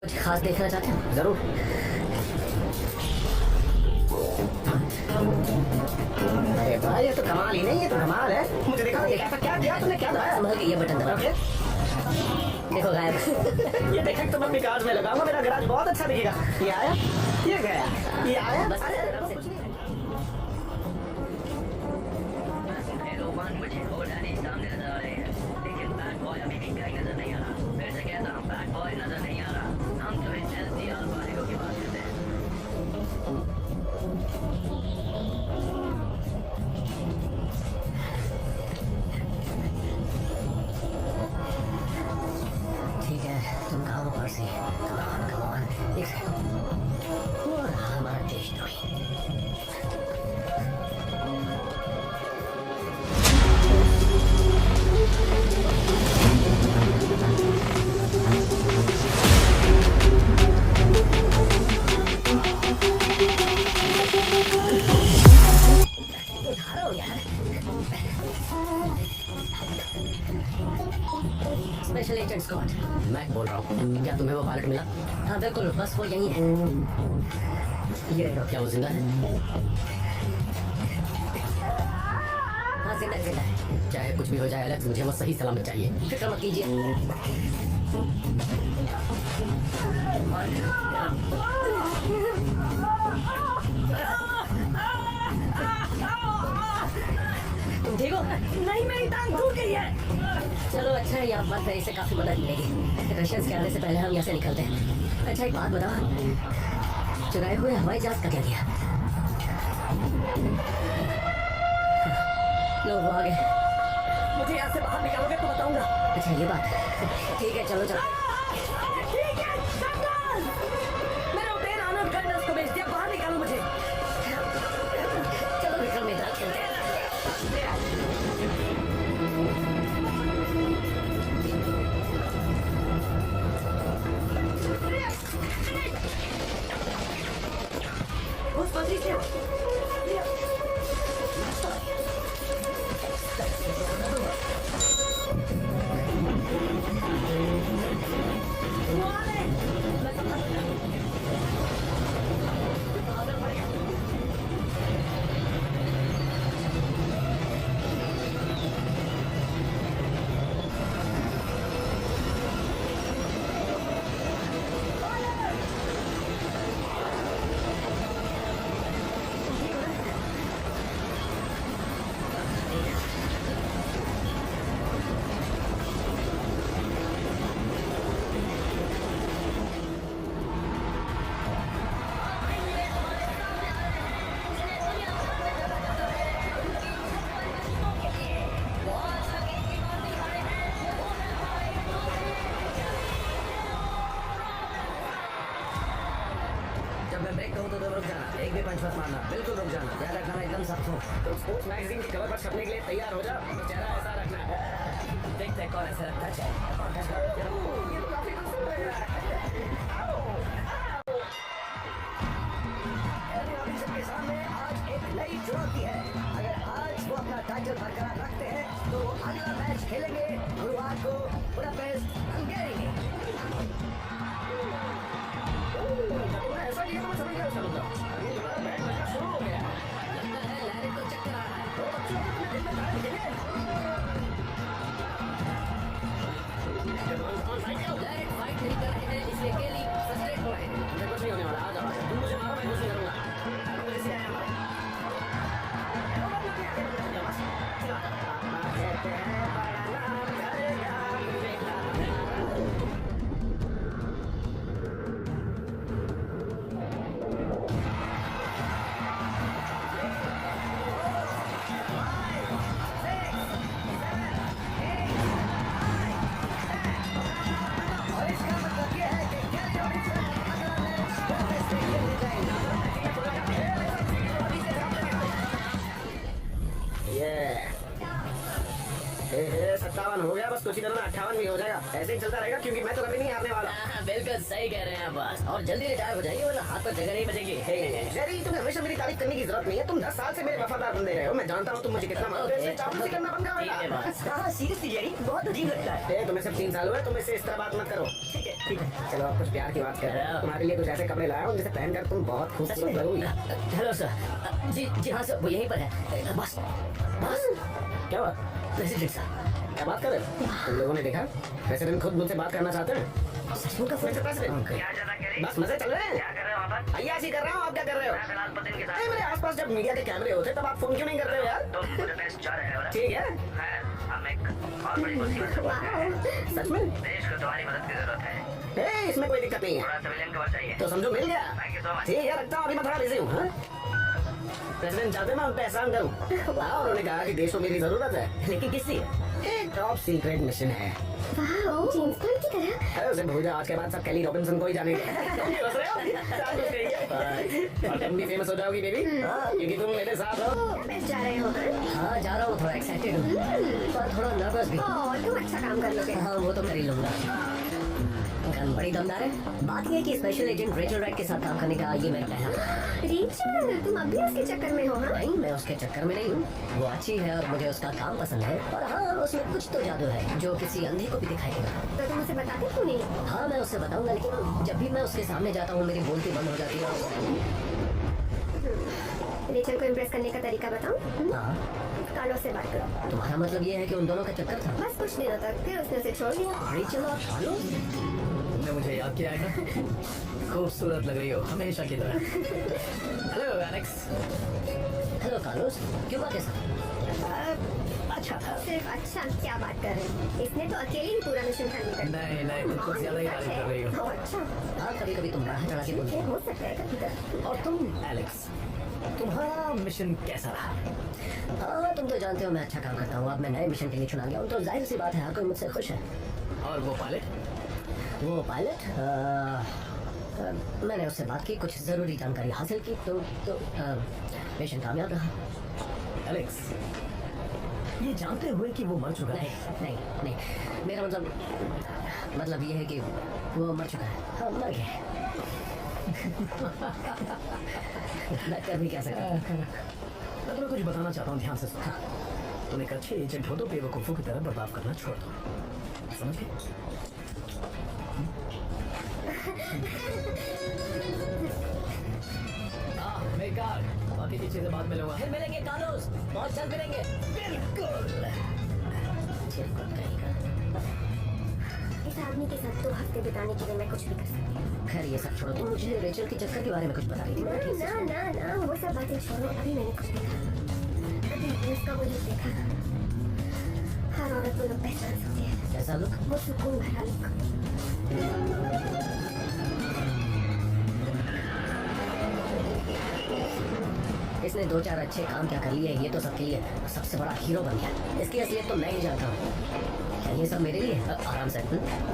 कुछ खास देखना चाहते हैं? जरूर। अरे भाई ये तो कमाल ही नहीं, ये तो कमाल है। मुझे दिखा ये क्या किया तुमने, क्या दबाया? संभल के ये बटन दबा। ओके देखो गायब। ये देखा तुम अपनी कार में लगाऊंगा, मेरा गैराज बहुत अच्छा दिखेगा। ये आया, ये गया, ये आया, बस कुछ नहीं। मुझे और डैडी सामने नजर आ रहे हैं, लेकिन बैड बॉय अभी भी कहीं नजर नहीं आ रहा। फिर से कहता हूँ, बैड बॉय नजर नहीं आ रहा। हम तो इस एलसीआर वाले की बात करते हैं। ठीक है, तुम कहो पर्सी। कम ऑन एक सेकंड। और हमारा देशद्रोही। स्पेशल एजेंट स्कॉट, मैं बोल रहा हूँ। क्या तुम्हें वो पायलट मिला? हाँ बिल्कुल, बस वो यही है। ये लो। क्या वो जिंदा है? हाँ जिंदा जिंदा है। चाहे कुछ भी हो जाए एलेक्स, मुझे वो सही सलामत चाहिए। फिक्र मत कीजिए। तुम ठीक हो? नहीं, मेरी टांग टूट गई है। चलो अच्छा है, आप मत है, इससे काफी मदद मिलेगी। रशियंस के आने से पहले हम यहाँ से निकलते हैं। अच्छा एक बात बताओ, चुराए हुए हवाई जहाज का क्या किया? लो वो आ गए। मुझे यहाँ से बाहर निकालोगे तो बताऊंगा। अच्छा ये बात है। ठीक है चलो चलो। ठीक है मेरा पेन आनंद गन्नस को भेज दिया, बाहर निकालो मुझे। चलो विक्रम मैदान खेलते हैं। उस बंदी से पंच मत मारना, बिल्कुल रुक जाना। याद रखना एकदम सख्त हो। तो स्पोर्ट्स मैगजीन की कवर पर छपने के लिए तैयार हो जाओ। चेहरा ऐसा रखना है, देखते हैं कौन ऐसा रखता है। ये तो काफी खूबसूरत लग रहा है। सबके सामने आज एक नई चुनौती है। अगर आज वो अपना टाइटल बरकरार रखते हैं तो अगला मैच खेलेंगे गुरुवार को बुडापेस्ट हंगेरी में। ऐसा नहीं है, मैं समझ गया। शुरू हो गया। लहरी को चक्कर आ रहा है। लहरी फाइट नहीं कर रहे हैं, इसलिए केली फ्रस्ट्रेट हो रहे हैं। मुझे कुछ नहीं होने वाला। आ जाओ, तुम मुझे मारो, मैं कुछ नहीं करूंगा। मुझे सिखाया हमारा। कहते हैं बड़ा नाम करेगा हो गया। बस कुछ ही दिनों में 58 भी हो जाएगा। ऐसे ही चलता रहेगा क्योंकि मैं तो कभी नहीं हारने वाला। बिल्कुल सही कह रहे हैं बॉस। और जल्दी रिटायर हो जाइए वरना हाथ पर जगह नहीं बचेगी। जेरी, तुम्हें हमेशा मेरी तारीफ करने की जरूरत नहीं है। तुम 10 साल से मेरे वफादार बंदे रहे हो। मैं जानता हूँ तुम मुझे कितना मानते हो। इसलिए चापलूसी करना बंद करो ठीक है बेटा। बॉस। हाँ सीरियसली जेरी, बहुत अजीब लगता है। तुम्हें सिर्फ 3 साल हुए, तुम इससे इस तरह बात मत करो। ठीक है। चलो अब कुछ प्यार की बात कर रहे हो। तुम्हारे लिए कुछ ऐसे कपड़े लाया हूँ जिसे पहनकर तुम बहुत खूबसूरत लगोगी। Hello sir. जी हाँ सर, वो यहीं पर है। बस बस क्या हुआ? प्रेसिडेंट साहब। क्या बात कर रहे हो? तुम लोगों ने देखा प्रेसिडेंट खुद मुझसे बात करना चाहते हैं। सचमुच का मिस्टर प्रेसिडेंट, क्या ज्यादा कह रही? बस मजे चल रहे हैं। क्या कर रहे हो वहाँ पर? अय्याशी कर रहा हूँ। आप क्या कर रहे हो? मैं फिलहाल पुतिन के साथ। अरे मेरे आसपास जब मीडिया के कैमरे होते तब आप फोन क्यों नहीं करते हो यार? तुम बुडापेस्ट जा रहे हो ना? ठीक है। खैर, हम एक बहुत बड़ी मुसीबत से गुजर रहे हैं। सच में? देश को तुम्हारी मदद की जरूरत है। इसमें कोई दिक्कत नहीं है। थोड़ा सिविलियन कवर चाहिए। तो समझो मिल गया। Thank you so much. ठीक है, रखता हूँ। अभी मैं थोड़ा बिजी हूँ। हाँ? प्रेसिडेंट चाहते मैं उन पे एहसान करूँ। उन्होंने कहा कि देश को मेरी जरूरत है। लेकिन किस लिए? एक टॉप सीक्रेट मिशन है। वाह, जेम्स बॉन्ड की तरह। अरे उसे भूल जाओ, आज के बाद सब केली रॉबिन्सन को ही जानेंगे। हंस रहे हो? और तुम भी फेमस हो जाओगी बेबी, क्योंकि तुम मेरे साथ हो। मैं जा रहे हो हाँ? हाँ जा रहा हूँ, थोड़ा एक्साइटेड हूँ पर थोड़ा नर्वस भी। और तुम अच्छा काम कर लोगे। हाँ वो तो कर ही लूंगा। गन बड़ी दमदार है। बात यह है कि स्पेशल एजेंट रेचल राइट के साथ काम करने का ये मेरा पहला। रीचल, तुम अभी उसके चक्कर में हो हाँ? नहीं, मैं उसके चक्कर में नहीं हूँ। वो अच्छी है और मुझे उसका काम पसंद है। और हाँ, उसमें कुछ तो जादू है जो किसी अंधे को भी दिखाई देगा। तो तुम उसे बताते क्यों नहीं? हाँ मैं उससे बताऊंगा, लेकिन जब भी मैं उसके सामने जाता हूँ मेरी बोलती बंद हो जाती है। रीचल को इम्प्रेस करने का तरीका बताऊं? हाँ, कार्लो से बात करो। तुम्हारा मतलब ये है कि उन दोनों का चक्कर था? बस कुछ दिनों तक, फिर उसने उसे छोड़ दिया। रेचल और कार्लो? तुमने मुझे याद किया है ना? खूबसूरत लग रही हो हमेशा की तरह। Hello Alex. हेलो कार्लोस, क्यों बात ऐसा? अच्छा था। सिर्फ अच्छा क्या बात कर रहे हैं? इसने तो अकेले ही पूरा मिशन खत्म कर दिया। नहीं तुम कुछ ज्यादा ही तारीफ कर रही हो। अच्छा, हाँ, कभी कभी तुम बढ़ा चढ़ा के बोलते ये हो सकता है कभी कभी। और तुम एलेक्स, तुम्हारा मिशन कैसा रहा? हो। हाँ, तुम तो जानते हो मैं अच्छा काम करता हूँ। अब मैं नए मिशन के लिए चुना गया हूँ तो जाहिर सी बात है हर कोई मुझसे खुश है। और वो पायलट? वो पायलट, मैंने उससे बात की, कुछ ज़रूरी जानकारी हासिल की तो मिशन कामयाब रहा। एलेक्स, ये जानते हुए कि वो मर चुका है? नहीं, मेरा मतलब ये है कि वो मर चुका है। हाँ, मर गया है। मैं कर भी क्या सकता। मैं तुम्हें कुछ बताना चाहता हूँ, ध्यान से सुनो। तुम एक अच्छे एजेंट हो तो बेवकूफ़ों की तरह बर्ताव करना छोड़ दो, समझ गए? मेरी कार, बाकी की चीजें बाद में लूंगा। फिर मिलेंगे कार्लोस, बहुत जल्द मिलेंगे। बिल्कुल। चिरकुट कहेगा। इस आदमी के साथ 2 हफ्ते बिताने के लिए मैं कुछ भी कर सकती हूँ। खैर ये सब छोड़ो, तुम मुझे रेचल के चक्कर के बारे में कुछ बता रही थी। मैं ठीक से ना, वो सब बातें छोड़ो। अभी मैंने कुछ देखा। अभी मैंने उसका वो लुक देखा। हर औरत वो लोग पहचान सकती है। कैसा लुक? वो सुकून भरा लुक। इसने 2-4 अच्छे काम क्या कर लिए, ये तो सबके लिए सबसे बड़ा हीरो बन गया। इसकी असलियत तो मैं ही जानता हूँ। क्या ये सब मेरे लिए? आराम से।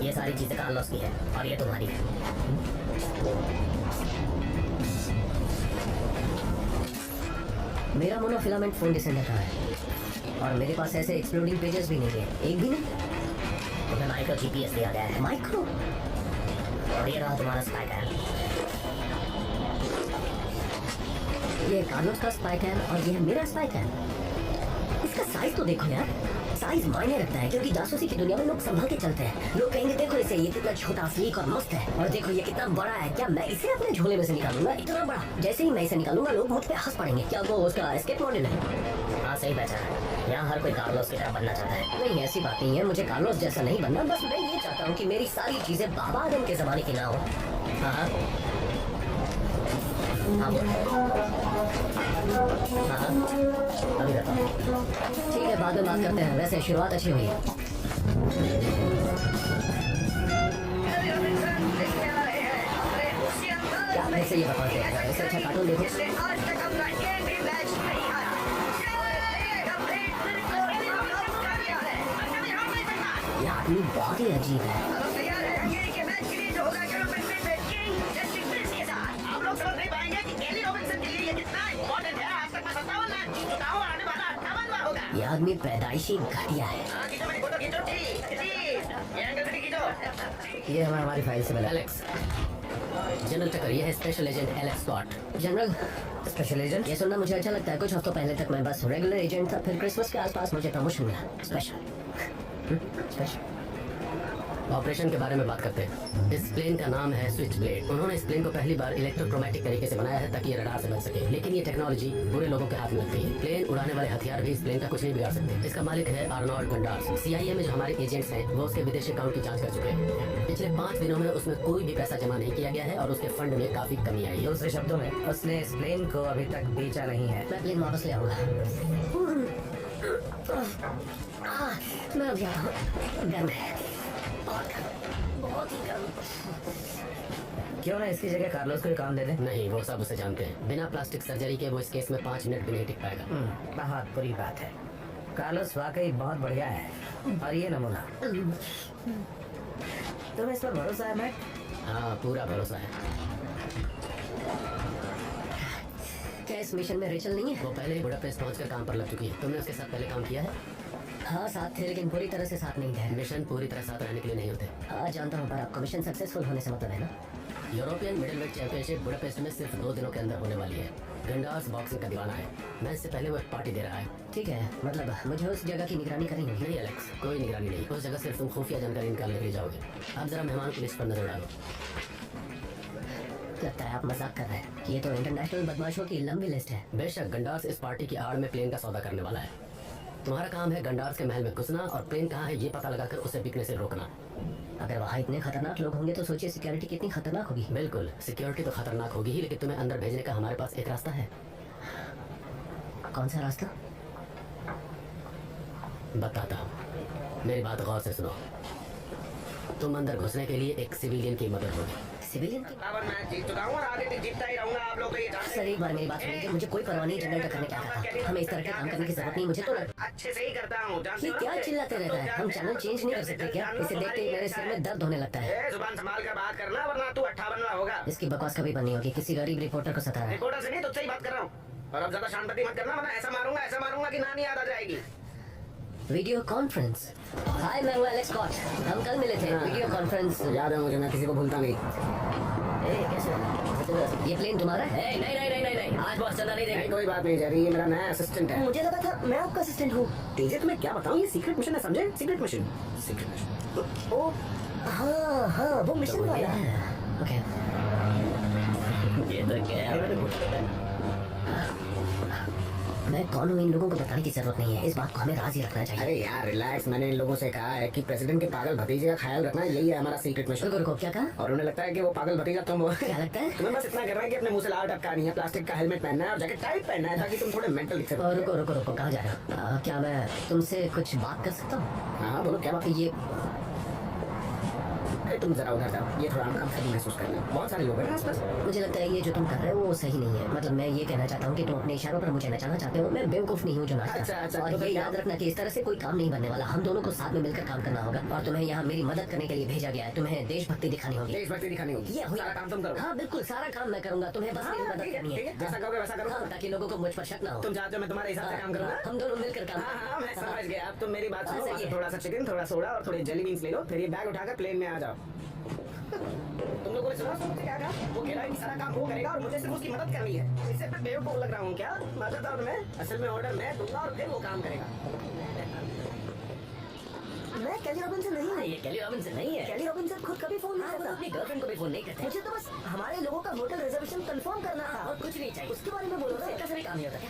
ये सारी चीजें कार्लोस की है और ये तुम्हारी है। मेरा मोनोफिलामेंट फोन डिसेंडर रहा है और मेरे पास ऐसे एक्सप्लोडिंग पेजेस भी नहीं है, एक भी नहीं। तुम्हें माइक्रो जीपीएस दिया गया है। माइक्रो? और ये रहा तुम्हारा स्पाई कैम। ये कार्लोस का स्पाई कैम और ये है मेरा स्पाई कैम। इसका साइज तो देखो यार, साइज मायने रखता है क्योंकि जासूसी की दुनिया में लोग संभल के चलते हैं। लोग कहेंगे देखो इसे, ये कितना छोटा स्लीक और मस्त है, और देखो ये कितना बड़ा है। क्या मैं इसे अपने झोले में से निकालूंगा? इतना बड़ा। जैसे ही मैं इसे निकालूंगा लोग मुझ पे हंस पड़ेंगे। क्या वो उसका एस्केप मॉडल है? हाँ सही पहचाना। यहाँ हर कोई कार्लोस की तरह बनना चाहता है। नहीं ऐसी बात नहीं है, मुझे कार्लोस जैसा नहीं बनना। बस मैं ये चाहता हूँ कि मेरी सारी चीजें बाबा आदम के जमाने की ना हो। हाँ अभी बताओ। ठीक है, बाद में बात करते हैं। वैसे शुरुआत अच्छी हुई है। क्या वैसे ये बताओ, ऐसे अच्छा कार्टून देखो। आज तक हमने एक भी मैच नहीं हारा। ये आदमी बहुत ही अजीब है। तैयार है हंगेरी के मैच के लिए जो होगा यूरोपियन क्रिकेट किंग जस्टिन फिल्स के साथ। आप लोग समझ नहीं पाएंगे कि केली रॉबिन्सन के लिए ये कितना इम्पोर्टेंट है। आज तक मैं 57 मैच जीत चुका हूँ और आने वाला 58वां होगा। ये आदमी पैदाइशी घटिया है। हाँ, किसी मेरी फोटो खींचो ये एंगल से खींचो। ये हमारी फाइल से मिला। एलेक्स, जनरल टकर, ये है special agent Alex Scott. General special agent, ये सुनना मुझे अच्छा लगता है। कुछ हफ्तों पहले तक मैं बस रेगुलर एजेंट था, फिर क्रिसमस के आसपास मुझे प्रमोशन मिला। स्पेशल ऑपरेशन के बारे में बात करते हैं। इस प्लेन का नाम है स्विच ब्लेड। उन्होंने इस प्लेन को पहली बार इलेक्ट्रोक्रोमैटिक तरीके से बनाया है ताकि ये रडार से बच सके, लेकिन ये टेक्नोलॉजी बुरे लोगों के हाथ में लग गई है। प्लेन उड़ाने वाले हथियार भी इस प्लेन का कुछ नहीं बिगाड़ सकते। इसका मालिक है आर्नोल्ड गंडार्स। CIA में जो हमारे एजेंट्स हैं वो उसके विदेशी अकाउंट की जांच कर चुके हैं। पिछले 5 दिनों में उसमें कोई भी पैसा जमा नहीं किया गया है और उसके फंड में काफी कमी आई है। दूसरे शब्दों में उसने इस प्लेन को अभी तक बेचा नहीं है। मैं प्लेन वापस ले आऊंगा। मैं अब जा रहा हूँ। गर्म है, बहुत ही गर्म। क्यों ना इसकी जगह कार्लोस को काम दे दे? नहीं, वो सब उसे जानते हैं। बिना प्लास्टिक सर्जरी के वो इस केस में 5 मिनट भी नहीं टिक पाएगा। बहुत बुरी बात है। कार्लोस वाकई बहुत बढ़िया है और ये नमूना। तुम्हें इस पर भरोसा है मैट? हाँ, पूरा भरोसा है। क्या इस मिशन में रेचल नहीं है? वो पहले ही बुडापेस्ट पहुंचकर काम पर लग चुकी है। तुमने उसके साथ पहले काम किया है? हाँ साथ थे, लेकिन पूरी तरह से साथ नहीं थे। मिशन पूरी तरह साथ रहने के लिए नहीं होते। हाँ जानता हूँ, पर आपको मिशन सक्सेसफुल होने से मतलब है ना? यूरोपियन मिडिलवेट चैंपियनशिप बुडापेस्ट में सिर्फ 2 दिनों के अंदर होने वाली है। गंडार्स बॉक्सिंग का दीवाना है। मैं इससे पहले वो एक पार्टी दे रहा है। ठीक है, मतलब मुझे उस जगह की निगरानी करनी होगी। नहीं एलेक्स, कोई निगरानी नहीं। उस जगह सिर्फ तुम खुफिया जानकारी निकालने के लिए जाओगे। अब जरा मेहमानों की लिस्ट पर नजर डालो। लगता है आप मजाक कर रहे हैं। ये तो इंटरनेशनल बदमाशों की लंबी लिस्ट है। बेशक गंडार्स इस पार्टी की आड़ में प्लेन का सौदा करने वाला है। तुम्हारा काम है गंडार्स के महल में घुसना और प्लेन कहाँ है ये पता लगाकर उसे बिकने से रोकना। अगर वहाँ इतने खतरनाक लोग होंगे तो सोचिए सिक्योरिटी कितनी खतरनाक होगी। बिल्कुल, सिक्योरिटी तो खतरनाक होगी ही, लेकिन तुम्हें अंदर भेजने का हमारे पास एक रास्ता है। कौन सा रास्ता? बताता हूँ, मेरी बात गौर से सुनो। तुम अंदर घुसने के लिए एक सिविलियन की मदद होगी। सिविलियन की? बराबर मैं जीत चुका हूँ और आगे भी जीतता ही रहूंगा। आप लोग तो ये जानते सर एक बार मेरी बात सुनिए, मुझे कोई परवाह नहीं जनरल टक्कर ने क्या कहा। हमें इस तरह के काम करने की जरूरत नहीं। मुझे तो अच्छे से ही करता हूँ। जानते ये हो ना क्या मुझे? चिल्लाते रहता है? हम चैनल चेंज नहीं कर सकते क्या? इसे देखते ही मेरे सिर में दर्द होने लगता है। ए, जुबान संभाल कर बात करना वरना तू 58वां होगा। इसकी बकवास कभी बंद नहीं होगी। किसी गरीब रिपोर्टर को सता रहा है। रिपोर्टर से नहीं तुझसे ही बात कर रहा हूँ। और अब ज्यादा शांति मत करना वरना ऐसा मारूंगा कि नानी याद आ जाएगी। Video conference. हाय, मैं हूँ एलेक्स स्कॉट। हम कल मिले थे। Video conference. याद है मुझे, मैं किसी को भूलता नहीं। ए, कैसे? ये प्लेन तुम्हारा है? नहीं, आज बहुत चला नहीं देंगे। कोई बात नहीं जेरी, ये मेरा नया असिस्टेंट है। मुझे लगा था मैं आपका असिस्टेंट हूँ। टीजे तुम्हें क्या बताऊँ, ये सीक्रेट मिशन है, समझे? Secret mission. ओ हाँ, वो मिशन वाला है। ओके। ये तो क्या है? मैं कौन हूँ इन लोगों को बताने की जरूरत नहीं है। इस बात को हमें राज ही रखना चाहिए। अरे यार रिलैक्स, मैंने इन लोगों से कहा है कि प्रेसिडेंट के पागल भतीजे का ख्याल रखना, यही है हमारा सीक्रेट मिशन। रुको, क्या कहा? और उन्हें लगता है कि वो पागल भतीजा तुम हो। क्या लगता है? तुम्हें बस इतना करना है कि अपने मुंह से लाल टपकानी है, प्लास्टिक का हेलमेट पहनना है और जैकेट टाइट पहनना है ताकि तुम थोड़े मेंटल दिख सको। रुको, कहाँ जा रहे हो? क्या मैं तुमसे कुछ बात कर सकता हूँ? हाँ बोलो, क्या बात? ये तुम जरा उधर जाओ, ये थोड़ा अनकंफर्टेबल महसूस कर रहे हो। बहुत सारे लोग हैं आसपास। मुझे लगता है ये जो तुम कर रहे हो वो सही नहीं है। मतलब मैं ये कहना चाहता हूँ कि तुम अपने इशारों पर मुझे नचाना चाहते हो। मैं बेवकूफ नहीं हूँ जो नाचता। अच्छा, और तो ये याद रखना कि इस तरह से कोई काम नहीं बनने वाला। हम दोनों को साथ में मिलकर काम करना होगा और तुम्हें यहाँ मेरी मदद करने के लिए भेजा गया है। तुम्हें देशभक्ति दिखानी होगी। देशभक्ति दिखानी होगी। ये सारा काम तुम करो। हाँ बिल्कुल, सारा काम मैं करूंगा। तुम्हें बस मेरी मदद करनी है। जैसा कहोगे वैसा करो। हाँ, ताकि लोगों को मुझ पर शक ना हो। तुम चाहते हो मैं तुम्हारे हिसाब से काम करूंगा? हम दोनों मिलकर काम हाँ मैं समझ गया। अब तुम मेरी बात हाँ, सुनो, सही है। थोड़ा सा चिकन, थोड़ा सोडा और थोड़े जेली बीन्स ले लो, फिर ये बैग उठाकर प्लेन में आ जाओ। तुम लोगों ने सुना मुझे क्या कहा? वो कह रहा है कि सारा काम वो करेगा और मुझे सिर्फ उसकी मदद करनी है। इससे मैं बेवकूफ लग रहा हूँ क्या? मदद और मैं असल में ऑर्डर मैं दूंगा और फिर वो काम करेगा। मैं कैली रॉबिन्सन नहीं हूँ। ये कैली रॉबिन्सन नहीं है। कैली रॉबिन्सन खुद कभी फोन नहीं करता। अपनी गर्लफ्रेंड को भी फोन नहीं करते। मुझे तो बस हमारे लोगों का होटल रिजर्वेशन कंफर्म करना था और कुछ नहीं चाहिए। उसके बारे में बोलो ना। इसका सभी काम नहीं होता क्या?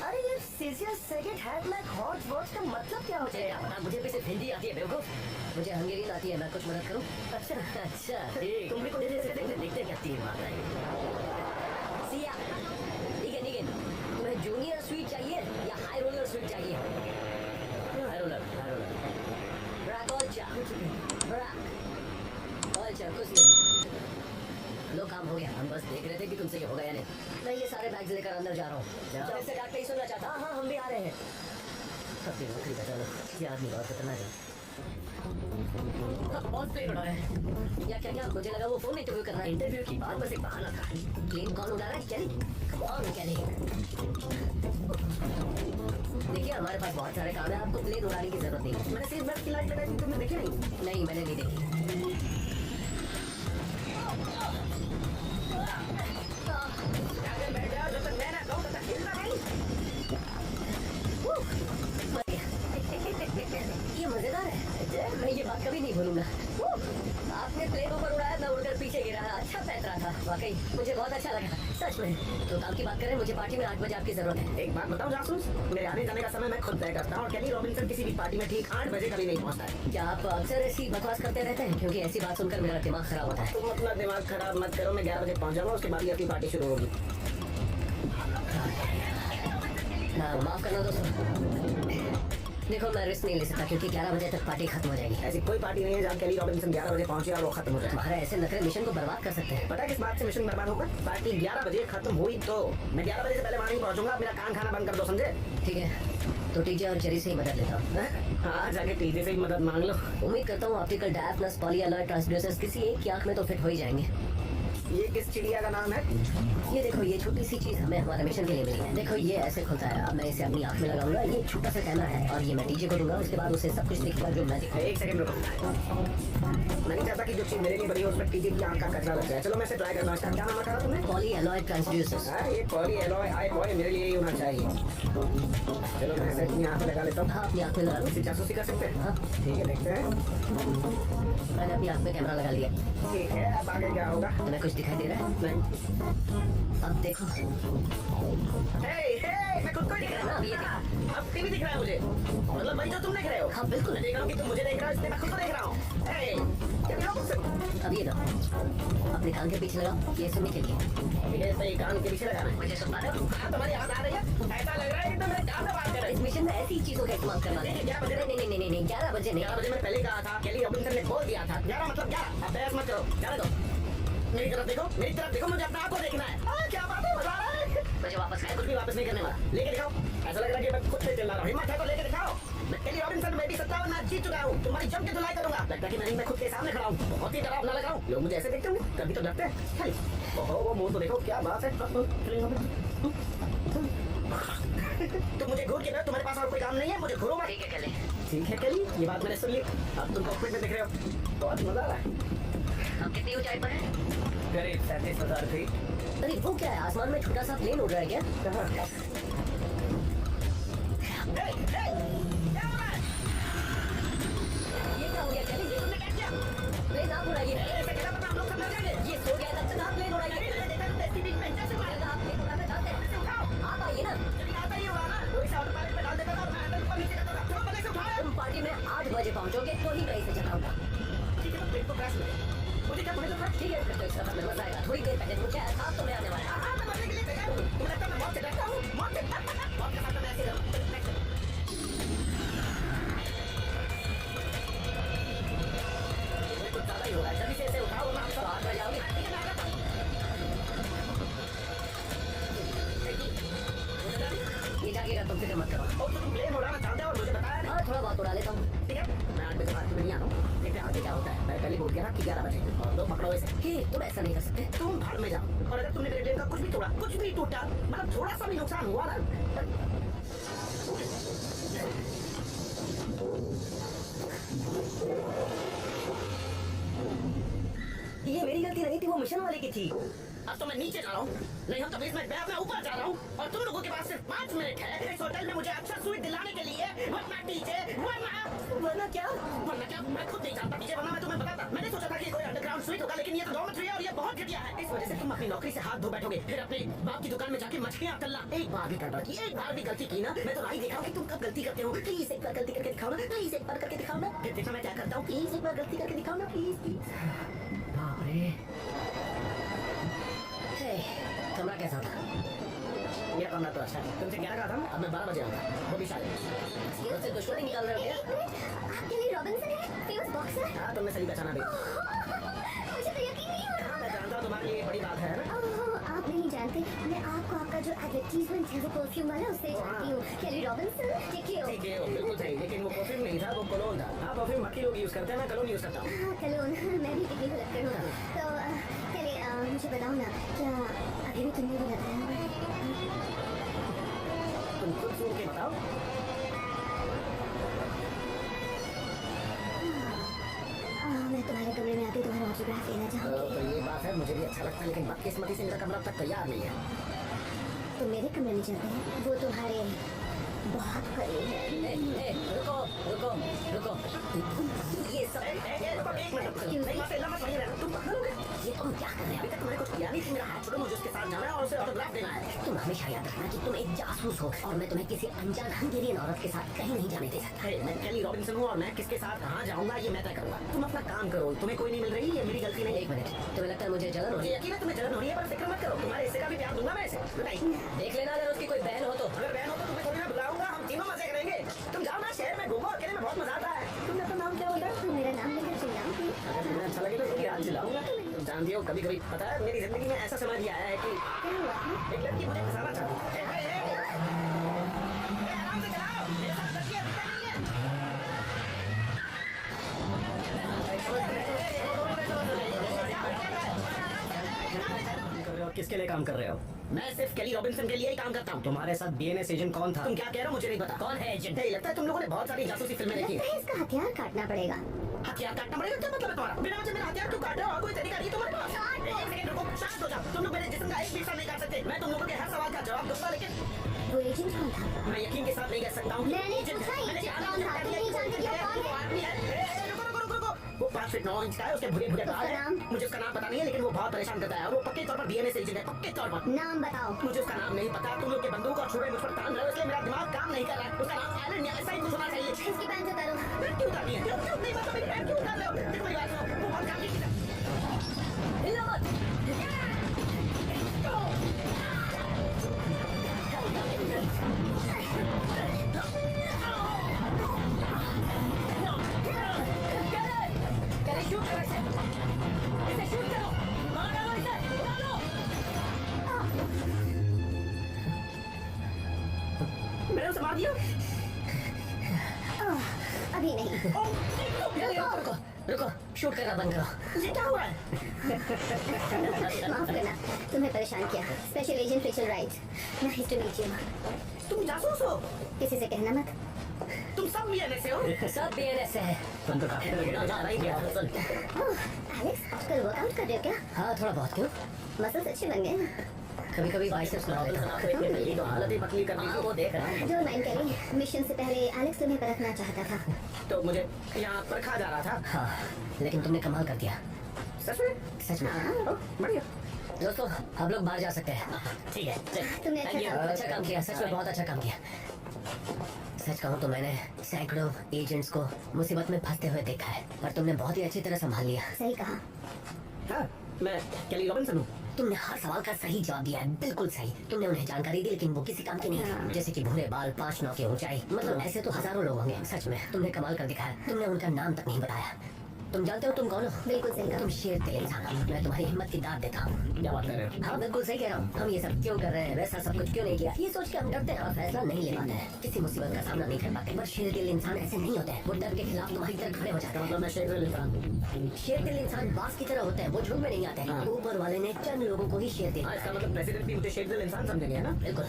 अरे ये सीजियस second hand like hot words का मतलब क्या होता है? मुझे भी सिर्फ हिंदी आती है बेवकूफ। मुझे हंगेरियन आती है। मैं कुछ मदद करूं? अच्छा, ठीक। तुम भी को देखते क्या 3 मार रहे हो? सिया, निगन, तुम्हें जूनियर स्वीट चाहिए या हाई रोलर स्वीट चाहिए? High roller. ब्रैक ऑल्चा, कुछ नहीं। लो, काम हो गया। हम बस देख रहे थे कि तुमसे ये होगा या नहीं। मैं ये सारे बैग्स लेकर अंदर जा रहा हूँ। जाओ। इससे डांट नहीं सुनना चाहता। हाँ, हम भी आ रहे हैं। अपनी नौकरी बचा लो। ये आदमी बहुत खतरनाक है। बहुत प्लेन उड़ा है। या क्या मुझे लगा वो फोन इंटरव्यू कर रहा है। इंटरव्यू की बात बस एक बहाना था। प्लेन कौन उड़ा रहा है? कैली। कौन कैली? देखिए हमारे पास बहुत सारे काम है, आपको प्लेन उड़ाने की जरूरत नहीं है। मैंने सीट बेल्ट की लाइट लगाई थी, तुमने देखी नहीं? नहीं मैंने नहीं देखी। आगे बैठ जाओ, जब तक मैं ना कहूं तब तक हिलना नहीं। ये मजेदार है। मैं ये बात कभी नहीं भूलूंगा। आपने प्लेन ऊपर उड़ाया, मैं उड़कर पीछे गिरा। अच्छा पैतरा था वाकई, मुझे बहुत अच्छा लगा सच में। तो काम की बात करें, मुझे पार्टी में 8 बजे आपकी जरूरत है। एक बात बताऊं जासूस, मेरे आने जाने का समय मैं खुद तय करता हूं और केली रॉबिन्सन किसी भी पार्टी में ठीक 8 बजे कभी नहीं पहुंचता है। क्या आप अक्सर ऐसी बकवास करते रहते हैं? क्योंकि ऐसी बात सुनकर मेरा दिमाग खराब होता है। तुम अपना दिमाग खराब मत करो, मैं 11 बजे पहुंच जाऊंगा, उसके बाद ही आपकी पार्टी शुरू होगी। ना माफ करना दोस्तों, देखो मैं रिस्क नहीं ले सकता क्योंकि 11 बजे तक पार्टी खत्म हो जाएगी। ऐसी कोई पार्टी नहीं है जहाँ केली रॉबिन्सन 11 बजे पहुंचे और वो खत्म हो जाए। तुम्हारे ऐसे नखरे मिशन को बर्बाद कर सकते हैं। पता है किस बात से मिशन बर्बाद होगा? पार्टी 11 बजे खत्म हुई तो मैं 11 बजे से पहले वहां नहीं पहुंचूंगा। मेरा कान खाना बंद कर दो, समझे? ठीक है, तो टीजे और जेरी से ही मदद लेता हूँ। हाँ, जाके टीजे से ही मदद मांग लो। उम्मीद करता हूँ ऑप्टिकल डायफ्नस पॉलीएलॉय ट्रांसड्यूसर्स किसी एक की आंख में तो फिट हो ही जाएंगे। ये किस चिड़िया का नाम है? ये देखो, ये छोटी सी चीज हमें हमारे मिशन के लिए मिली है। देखो ये ऐसे खुलता है, अब मैं इसे अपनी आंख में लगाऊंगा। ये छोटा सा कैमरा है और ये मैं टीजे को दूंगा, उसके बाद उसे सब कुछ दिखेगा जो मैं दिखाऊंगा। एक सेकंड रुको, मैं नहीं चाहता कि जो चीज मेरे लिए बनी हो उसमें टीजे की आंख का कचरा लग जाए। चलो मैं इसे ट्राई करना चाहता हूं। क्या नाम रखा तुमने? पॉलीएलॉय ट्रांसड्यूसर्स। हाँ, ये पॉलीएलॉय आई बॉय मेरे लिए ही होना चाहिए। चलो मैं इसे अपनी आंख में लगा लेता हूँ। हाँ अपनी आंख में लगा लो। इसे जासूसी कर सकते हैं? हाँ ठीक है, देखते हैं। मैंने अपनी आंख में कैमरा लगा लिया। ठीक है, अब आगे क्या होगा? तुम्हें कुछ दिखाई दे रहा है? नहीं। अब देखो। हे, मैं खुद को ही दिख रहा हूँ। ये देखो। अब टीवी दिख रहा है मुझे, मतलब वही जो तुम देख रहे हो। हाँ बिल्कुल। मैं देख रहा हूँ कि तुम मुझे देख रहे हो, इसलिए मैं खुद को देख रहा हूँ। हे, क्या कह रहा हूँ मुझसे? अब ये लो, अपने कान के पीछे लगाओ, ये सुनने के लिए। ठीक है, सही कान के पीछे लगाना है। मुझे सुन पा रहे हो? हाँ, तुम्हारी आवाज आ रही है। ऐसा लग रहा है कि तुम मेरे कान से बात कर रहे इस हो। मिशन में ऐसी चीजों का इस्तेमाल करना है। 11 बजे? नहीं 11 बजे नहीं। 11 बजे मैंने पहले कहा था, केली रॉबिन्सन ने बोल दिया था। 11 मतलब 11। अब बहस मत करो, जाने दो। मेरी तरफ देखो, मेरी तरफ देखो, मुझे अपने आप को देखना है। क्या बात है, मजा आ रहा है। मुझे वापस मैं कुछ भी वापस नहीं करने वाला। लेके दिखाओ। ऐसा लग रहा है कि मैं खुद से चिल्ला रहा हूँ। हिम्मत है तो लेके दिखाओ। मैं केली रॉबिन्सन में भी 57 मैच जीत चुका हूँ। तुम्हारी जम के धुलाई करूंगा। लगता है कि मैं खुद के सामने खड़ा हूँ। बहुत ही डरावना लग रहा हूँ। लोग मुझे ऐसे देखते होंगे, कभी तो डरते हैं। ओहो, वो मुंह तो देखो, क्या बात है। तुम मुझे घूर के दो, तुम्हारे पास और कोई काम नहीं है, मुझे घूरो मत। ठीक है केली। ठीक है केली, ये बात मैंने सुन ली। अब तुम कॉकपिट में दिख रहे हो, बहुत मजा आ रहा है। अब कितनी ऊंचाई पर है? करीब 37,000 फीट। अरे वो क्या है, आसमान में छोटा सा प्लेन उड़ रहा है क्या? कहाँ? ये क्या हो गया केली? ये तुमने क्या किया? प्लेन आप उड़ाइए। ये सो गया था, चलो आप प्लेन उड़ाइए। आप प्लेन उड़ाना चाहते हैं? आप आइए ना। तुम पार्टी में 8 बजे पहुंचोगे तो ही कहीं से चलाऊंगा। मुझे क्या बोले तो था? ठीक है, फिर तो इस सफर में मजा आएगा। थोड़ी देर पहले मुझे एहसास तो मैं आने वाला है। हाँ, मैं मरने के लिए तैयार हूँ। तुम्हें लगता है मैं मौत से डरता हूँ? मौत के साथ मैं ऐसे रहूँ। ये कुछ ज्यादा ही हो रहा है। जल्दी से इसे उठाओ, वरना हम सब हाथ में जाओगे। ये जागेगा, तुम फिक्र मत करो। और तुम प्लेन उड़ाना चाहते हो और मुझे बताया नहीं। हाँ थोड़ा बहुत उड़ा लेता हूँ। ठीक है, मैं 8 बजे बाद में नहीं आता हूँ। देखते हैं आगे क्या होता है। मैं पहले बोल गया था कि 11 बजे और लोग पकड़ो इसे। हे, तुम ऐसा नहीं कर सकते। तुम भाड़ में जाओ और अगर तुमने मेरे प्लेन का कुछ भी तोड़ा, कुछ भी टूटा, मतलब थोड़ा सा भी नुकसान हुआ ना, ये मेरी गलती नहीं थी, वो मिशन वाले की थी। अब तो मैं नीचे जा रहा हूँ। नहीं हम तो बेसमेंट में, मैं ऊपर जा रहा हूँ और तुम लोगों के पास सिर्फ 5 मिनट है इस होटल में मुझे अच्छा स्वीट दिलाने के लिए। वरना डीजे, वरना क्या? मैं खुद नहीं जानता डीजे, वरना मैं तुम्हें बताता। मैंने सोचा था कि कोई अंडरग्राउंड स्वीट होगा, लेकिन ये तो डॉर्मेट्री है और ये बहुत घटिया है। इस वजह से तुम अपनी नौकरी से हाथ धो बैठोगे, फिर अपने बाप की दुकान में जाके मछलियाँ तलना। एक बार भी गड़बड़ की, एक बार भी गलती की ना, मैं तो राही देखा हूँ कि तुम कब गलती करते हो। प्लीज एक बार गलती करके दिखाओ ना, प्लीज एक बार करके दिखाओ ना। फिर देखना मैं क्या करता हूँ। प्लीज एक बार गलती करके दिखाओ ना, प्लीज। बाप रे। कमरा कैसा था? ये कमरा तो अच्छा है। तुमसे 11 कहा था ना, अब मैं 12 बजे आऊंगा, वो भी शायद। उससे दुश्मनी निकाल रहे हो क्या? एक मिनट, आप केली रॉबिन्सन है, फेमस बॉक्सर। हाँ, तुमने सही पहचाना भी। मुझे तो यकीन नहीं हो रहा। हाँ, मैं जानता हूँ तुम्हारे लिए ये बड़ी बात है ना। ओह, आप नहीं जानते, मैं आपको आपका जो एडवर्टीजमेंट है वो परफ्यूम वाला, उससे जानती हूँ। केली रॉबिन्सन, ठीक है बिल्कुल सही, लेकिन वो परफ्यूम नहीं था, वो कोलोन था। हाँ परफ्यूम बाकी लोग यूज करते हैं, मैं कोलोन यूज करता हूँ। हाँ कलोन, मैं भी कितनी को लगकर हूँ। तो केली मुझे बताओ ना, क्या अभी भी तुमने भी लगाया हुआ है? तुम खुद सुन के बताओ। मैं तुम्हारे कमरे में आके तुम्हारा ऑटोग्राफ लेना चाहूँगी। तो ये बात है, मुझे भी अच्छा लगता है, लेकिन बदकिस्मती से मेरा कमरा अब तक तैयार नहीं है। तुम मेरे कमरे में चलते हैं, वो तुम्हारे बहुत करीब है। रुको रुको रुको, ये सब एक मिनट, नहीं मत मत वहीं रहना, तुम पागल हो गए? ये तुम क्या कर रहे हो? अभी तक तुम्हें कुछ किया नहीं, मेरा हाथ छोड़ो, मुझे उसके साथ जाना है और उसे ऑटोग्राफ देना है। तुम हमेशा याद रखना कि तुम एक जासूस हो और मैं तुम्हें किसी अनजान हंगेरियन औरत के साथ कहीं नहीं जाने दे सकता। हे, मैं केली रॉबिन्सन हूँ और मैं किसके साथ कहाँ जाऊंगा ये मैं तय करूंगा। तुम अपना काम करो, तुम्हें कोई नहीं मिल रही, ये मेरी गलती नहीं है। एक मिनट, तुम्हें लगता है मुझे जलन हो मुझे रही है? यकीन है तुम्हें जलन हो रही है, पर फिक्र मत करो, तुम्हारे हिस्से का भी प्यार दूंगा मैं इसे। नहीं, देख लेना अगर उसकी कोई बहन हो तो। अगर बहन हो तो तुम्हें थोड़ी ना बुलाऊंगा, हम तीनों मजे करेंगे। तुम जाओ ना, शहर में घूमो, अकेले में बहुत मजा आता है। तुमने अपना नाम क्या बोला? तुम मेरा नाम लेकर चिल्लाओगी? अगर तुम्हें अच्छा लगे तो तुम्हें हाथ चिल्लाऊंगा। तुम जानती हो कभी कभी पता है मेरी जिंदगी में ऐसा समय भी आया है कि क्या हुआ? एक लड़की मुझे फंसाना चाहती है। आराम से चलाओ, मेरे साथ लड़की अभी तक नहीं है। कर रहे हो, किसके लिए काम कर रहे हो? मैं सिर्फ केली रॉबिन्सन के लिए ही काम करता हूँ। तुम्हारे साथ बीएनएस एजेंट कौन था? तुम क्या कह रहे हो मुझे नहीं पता। कौन है एजेंट? नहीं लगता है तुम लोगों ने बहुत सारी जासूसी फिल्में देखी लगता हैं। है इसका हथियार काटना पड़ेगा। हथियार काटना पड़ेगा, क्या मतलब है तुम्हारा? बिना वजह मेरा हथियार क्यों काट रहे हो? और कोई तरीका नहीं तुम्हारे पास? एक सेकंड रुको, शांत हो जाओ। तुम लोग मेरे जिस्म का एक भी हिस्सा नहीं काट सकते। मैं तुम लोगों के हर सवाल का जवाब दूंगा, लेकिन वो एजेंट कौन था? मैं यकीन के साथ नहीं कह सकता हूँ। मैंने पूछा एजेंट कौन था? तुम नहीं जानते कि वो कौन है? आदमी है। रुको रुको रुको रुको। वो 5 फीट 9 इंच का है, उसके भूरे भूरे बाल हैं। नाम? मुझे उसका नाम पता नहीं है, लेकिन वो बहुत परेशान करता है और वो पक्के तौर पर बीएनएस एजेंट है, पक्के तौर पर। नाम बताओ। मुझे उसका नाम नहीं पता। तुम लोग के बंदूक और छुरे मुझ पर तान रहे हो, इसलिए मेरा दिमाग काम नहीं कर रहा है। उसका नाम एलन या ऐसा ही कुछ होना चाहिए। इसकी पैंट उतारो। पैंट क्यों उतारनी है? क्यों क्यों नहीं मतलब मेरी पैंट क्यों उतार रहे हो? देखो मेरी बात सुनो, वो बहुत काम की चीज़ है। हिलो मत। करे शूट करो इसे शूट करो, मार डालो इसे, उड़ा लो। मैंने उसे मार दिया। अभी नहीं। रुको रुको रुको, शूट करना बंद करो। ये क्या हुआ है? माफ करना, तुम्हें परेशान किया। Special agent Rachel Wright. Nice to meet you. तुम जासूस हो? किसी से कहना मत। तुम सब बीएनएस से हो? सब बीएनएस से है। तुम तो काफी जा रही है। सुन, एलेक्स, आजकल वर्कआउट कर रहे हो क्या? हाँ थोड़ा बहुत। क्यों? मसल्स अच्छे बन गए। कभी कभी बाइसेप्स बना लेता हूँ। ये तो हालत ही पतली कर दी थी, वो देख रहा हूँ। डोंट माइंड केली, मिशन से पहले एलेक्स तुम्हें परखना चाहता था। तो मुझे यहाँ परखा जा रहा था। हाँ, लेकिन तुमने कमाल कर दिया, सच में? सच में। ओह, बढ़िया। दोस्तों हम लोग बाहर जा सकते हैं। ठीक है, चल। तुमने अच्छा काम अच्छा काम किया, सच में बहुत अच्छा काम किया। सच कहूँ तो मैंने सैकड़ों एजेंट्स को मुसीबत में फंसते हुए देखा है, पर तुमने बहुत ही अच्छी तरह संभाल लिया। सही कहा। हाँ, मैं केली रॉबिन्सन हूँ। तुमने हर सवाल का सही जवाब दिया है, बिल्कुल सही। तुमने उन्हें जानकारी दी, लेकिन वो किसी काम की नहीं थी। जैसे कि भूरे बाल, 5'9" की ऊंचाई, मतलब ऐसे तो हजारों लोग होंगे। सच में तुमने कमाल कर दिखाया। तुमने उनका नाम तक नहीं बताया। तुम जानते हो तुम कौन हो? बिल्कुल सही कहा। तुम शेर दिल इंसान हो। मैं तुम्हारी हिम्मत की दाद देता हूँ। क्या बात कर रहे हो? हाँ बिल्कुल सही कह रहा हूँ। हम ये सब क्यों कर रहे हैं, वैसा सब कुछ क्यों नहीं किया, ये सोच के हम डरते हैं और फैसला नहीं ले पाते हैं, किसी मुसीबत का सामना नहीं कर पाते। पर शेर दिल इंसान ऐसे नहीं होते हैं। वो डर के खिलाफ तुम्हारी तरफ खड़े हो जाते हैं। मतलब मैं शेर दिल इंसान हूँ। शेर दिल इंसान बास की तरह होते हैं, वो झुंड में नहीं आते हैं। हाँ। ऊपर वाले ने चंद लोगों को ही शेर दिया। हाँ, इसका मतलब प्रेसिडेंट भी मुझे शेर दिल इंसान समझेंगे, है ना? बिल्कुल।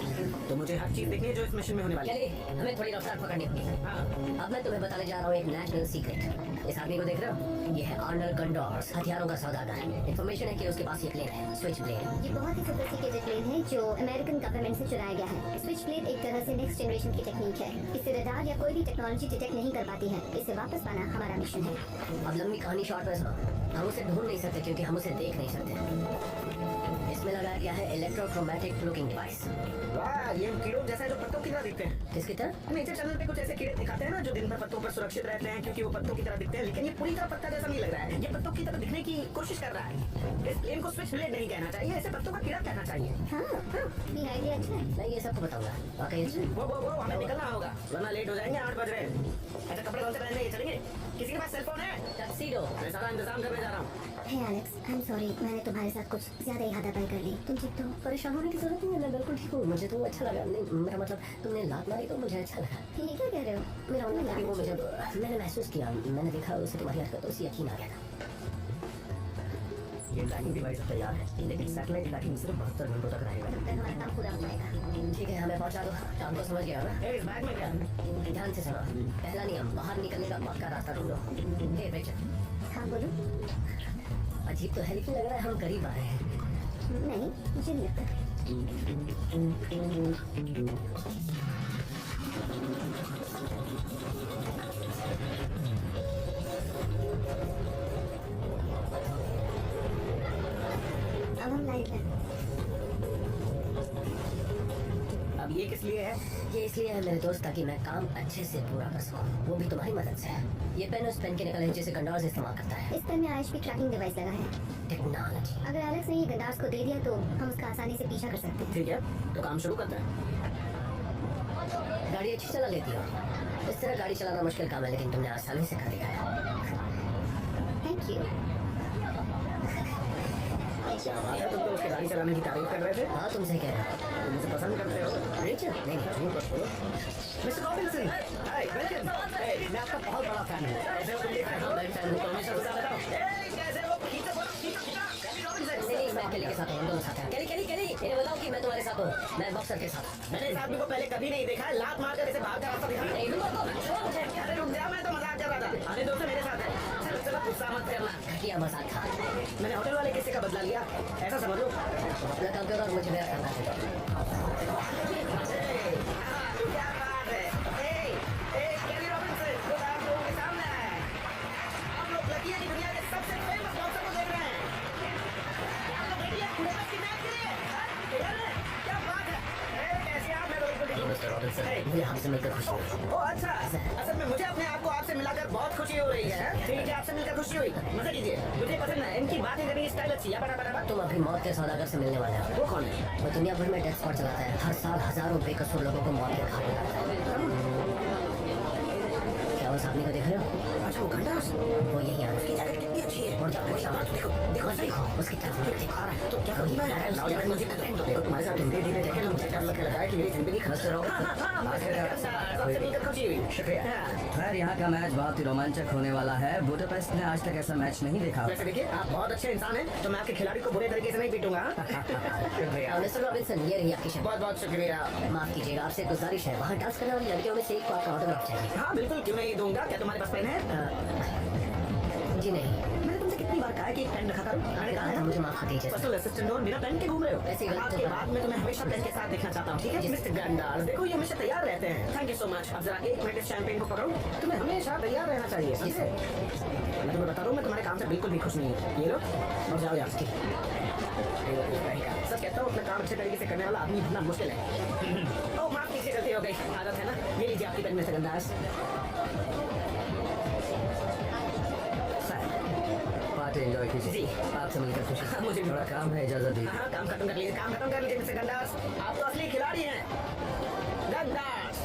तो मुझे हर चीज देखनी है जो इस मिशन में होने वाली है। चलिए हमें थोड़ी रफ्तार पकड़नी होगी। हाँ। अब मैं तुम्हें बताने जा रहा हूँ एक नेशनल सीक्रेट। इस आदमी को देख रहे हो? ये है आर्नल्ड कंडोर्स, हथियारों का सौदागर। इन्फॉर्मेशन है कि उसके पास ये प्लेन है, स्विच ब्लेड। ये बहुत ही सोफिस्टिकेटेड प्लेन है जो अमेरिकन गवर्नमेंट से चुराया गया है। स्विच ब्लेड एक तरह से नेक्स्ट जनरेशन की टेक्निक है। इससे रडार या कोई भी टेक्नोलॉजी डिटेक्ट नहीं कर पाती है। इसे वापस पाना हमारा मिशन है। अब लंबी कहानी शॉर्ट में सुनो। हम उसे ढूंढ नहीं सकते क्योंकि हम उसे देख नहीं सकते। इसमें लगाया गया है इलेक्ट्रोक्रोमैटिक लुकिंग डिवाइस। वाह, ये कीड़ों जैसा है जो पत्तों की तरह दिखते हैं। किसकी तरह? नेचर चैनल पे कुछ ऐसे कीड़े दिखाते हैं ना जो दिन भर पत्तों पर सुरक्षित रहते हैं क्योंकि वो पत्तों की तरह दिखते हैं, लेकिन ये पूरी तरह पत्ता जैसा नहीं लग रहा है। ये पत्तों की तरह दिखने की कोशिश कर रहा है। इस प्लेन को स्विच ब्लेड नहीं कहना चाहिए, इसे पत्तों का कीड़ा कहना चाहिए। हाँ, ये आइडिया अच्छा है। मैं ये सबको बताऊंगा। वाकई अच्छा है। वो हमें निकलना होगा वरना लेट हो जाएंगे। 8 बज रहे हैं। अच्छा, कपड़े कौन से पहनने हैं? चलेंगे? किसी के पास सेल फोन है? टक्सीडो। मैं सारा इंतजाम करने जा रहा हूँ। हे एलेक्स, आई एम सॉरी, मैंने तुम्हारे साथ कुछ ज्यादा ही हाथापाई कर ली। तुम जी तो परेशान होने की जरूरत नहीं है, मैं बिल्कुल ठीक हूँ। मुझे तो अच्छा लगा। नहीं, मेरा मतलब तुमने लात मारी तो मुझे अच्छा लगा। ये क्या कह रहे हो? मेरा मतलब है कि वो मुझे मैंने महसूस किया, मैंने देखा उसे तुम्हारी हरकतों से यकीन आ गया था। ये ट्रैकिंग डिवाइस तैयार है, लेकिन सैटेलाइट ट्रैकिंग सिर्फ 72 घंटों तक रहेगा। तब तक हमारा काम पूरा हो जाएगा। ठीक है, हमें पहुंचा दो। काम को समझ गया ना? इस बैग में क्या? ध्यान से सुनो। पहला नियम, बाहर निकलने का पक्का रास्ता ढूंढो। हे बेचन, हाँ बोलो। अजीब तो है लेकिन लग रहा है हम करीब आ रहे हैं। नहीं, मुझे नहीं लगता। अब हम लाइव हैं। अब ये किस लिए है? ये इसलिए है मेरे दोस्त, ताकि मैं काम अच्छे से पूरा कर सकूं, वो भी तुम्हारी मदद से। ये पेन उस पेन के निकल है जिसे गंडार्स इस्तेमाल करता है। इस पेन में आईएसपी ट्रैकिंग डिवाइस लगा है। टेक्नोलॉजी। अगर एलेक्स ने ये गंडार्स को दे दिया तो हम उसका आसानी से पीछा कर सकते हैं। ठीक है, तो काम शुरू करते हैं। गाड़ी अच्छी चला लेती हो। इस तरह गाड़ी चलाना मुश्किल काम है, लेकिन तुमने आसानी से कर दिया है। Thank you. क्या बात है, तुम तो उसकी गाड़ी चलाने की तारीफ कर रहे थे। हाँ, तुमसे कह रहा हूँ। तुम मुझे पसंद करते हो? रेचल? नहीं नहीं, झूठ मत बोलो। मिस्टर रॉबिन्सन, हाय, वेलकम। मैं आपका बहुत बड़ा फैन हूँ। कैसे हो तुम? देख रहे हो? मैं फैन हूँ, तो हमेशा बता रहा हूँ। कैसे हो? खींचो, खींचो, खींचो। रॉबिन्सन। नहीं, मैं केली के साथ हूँ, हम दोनों साथ हैं। केली केली केली, इन्हें बताओ कि मैं तुम्हारे साथ हूँ। मैं बॉक्सर के साथ। मैंने इस आदमी को पहले कभी नहीं देखा है। लात मारकर इसे बाहर का रास्ता दिखा। नहीं, रुको, छोड़ो मुझे। अरे रुक जा, मैं तो मजाक कर रहा था। आने दो से मेरे साथ है। चलो चलो, गुस्सा मत करना। घटिया मजाक था। मैंने होटल वाले किस्से का बदला लिया, ऐसा समझ लो। तुम अपना काम करो और मुझे मेरा करना चाहिए। क्या बात है? केली रॉबिन्सन, जो आप लोगों के सामने है। आप लोग लकी है कि दुनिया के सबसे फेमस बॉक्सर को देख रहे हैं। आप लोग रेडी हैं फेमस की मैच के लिए? तैयार हैं? क्या बात है? कैसे आप? मैं तो बिल्कुल ठीक हूँ। मिस्टर रॉबिन्सन, मुझे आपसे मिलकर खुशी हुई। ओ अच्छा, असल में मुझे अपने आप को आपसे मिलाकर बहुत खुशी हो रही है। ठीक है, आपसे मिलकर खुशी हुई। मजा कीजिए, मुझे पसंद है इनकी बातें करने की स्टाइल अच्छी है। बड़ा बड़ा तुम अभी मौत के सौदागर से मिलने वाले हो। वो कौन है? वो दुनिया भर में डेथ स्पॉट चलाता है। हर साल हजारों बेकसूर लोगों को मौत के घाट लगाता है। क्या उस आदमी को देख रहे हो? अच्छा, वो गंडास। वो यही है। उसकी जैकेट कितनी अच्छी है। और जाओ, शाबाश, देखो देखो देखो, उसकी तरफ देखो। आ रहा है तो क्या करूँ मैं? मुझे देखो तुम्हारे साथ धीरे धीरे देखे ना, मुझे डर लगने लगा है कि मेरी जिंदगी मिस्टर सबसे मिलकर खुशी हुई। शुक्रिया। खैर, यहाँ का मैच बहुत ही रोमांचक होने वाला है। बुडापेस्ट ने आज तक ऐसा मैच नहीं देखा। वैसे देखिए, आप बहुत अच्छे इंसान हैं, तो मैं आपके खिलाड़ी को बुरे तरीके से नहीं पीटूंगा। शुक्रिया, मिस्टर रॉबिन्सन, ये रही आपकी शर्ट। बहुत बहुत शुक्रिया। माफ कीजिएगा, आपसे गुजारिश है, वहाँ डांस करने वाली लड़कियों में से एक को आपका ऑटोग्राफ चाहिए। हाँ बिल्कुल, क्यों नहीं दूंगा। क्या तुम्हारे पास पेन है? जी नहीं। मैंने तुमसे कितनी बार कहा है कि एक पेन रखा करो। मैंने कहा है मुझे माफ कर दीजिए। पर्सनल असिस्टेंट हो, बिना पेन के घूम रहे हो। ऐसी गलत आपके तो- बाद में तुम्हें हमेशा पेन के साथ देखना चाहता हूँ, ठीक है? मिस्टर गंडास, देखो ये हमेशा तैयार रहते हैं। Thank you so much. अब जरा एक मिनट इस शैंपेन को पकड़ो। तुम्हें हमेशा तैयार रहना चाहिए, समझे? मैं तुम्हें बता रहा हूँ, मैं तुम्हारे काम से बिल्कुल भी खुश नहीं हूँ। ये लो और जाओ यार। सच कहता हूँ, अपना काम अच्छे तरीके से करने वाला आदमी इतना मुश्किल है। ओ माफ कीजिए, गलती हो गई। आदत है ना। ये लीजिए आपकी पेन, मिस्टर गंडास। पार्टी एंजॉय कीजिए। जी। आपसे मिलकर खुशी। हाँ, मुझे भी। थोड़ा काम है, इजाजत दीजिए। हाँ, काम खत्म कर लीजिए, काम खत्म कर लीजिए मिस्टर गंडास। आप तो असली खिलाड़ी हैं, गंडास।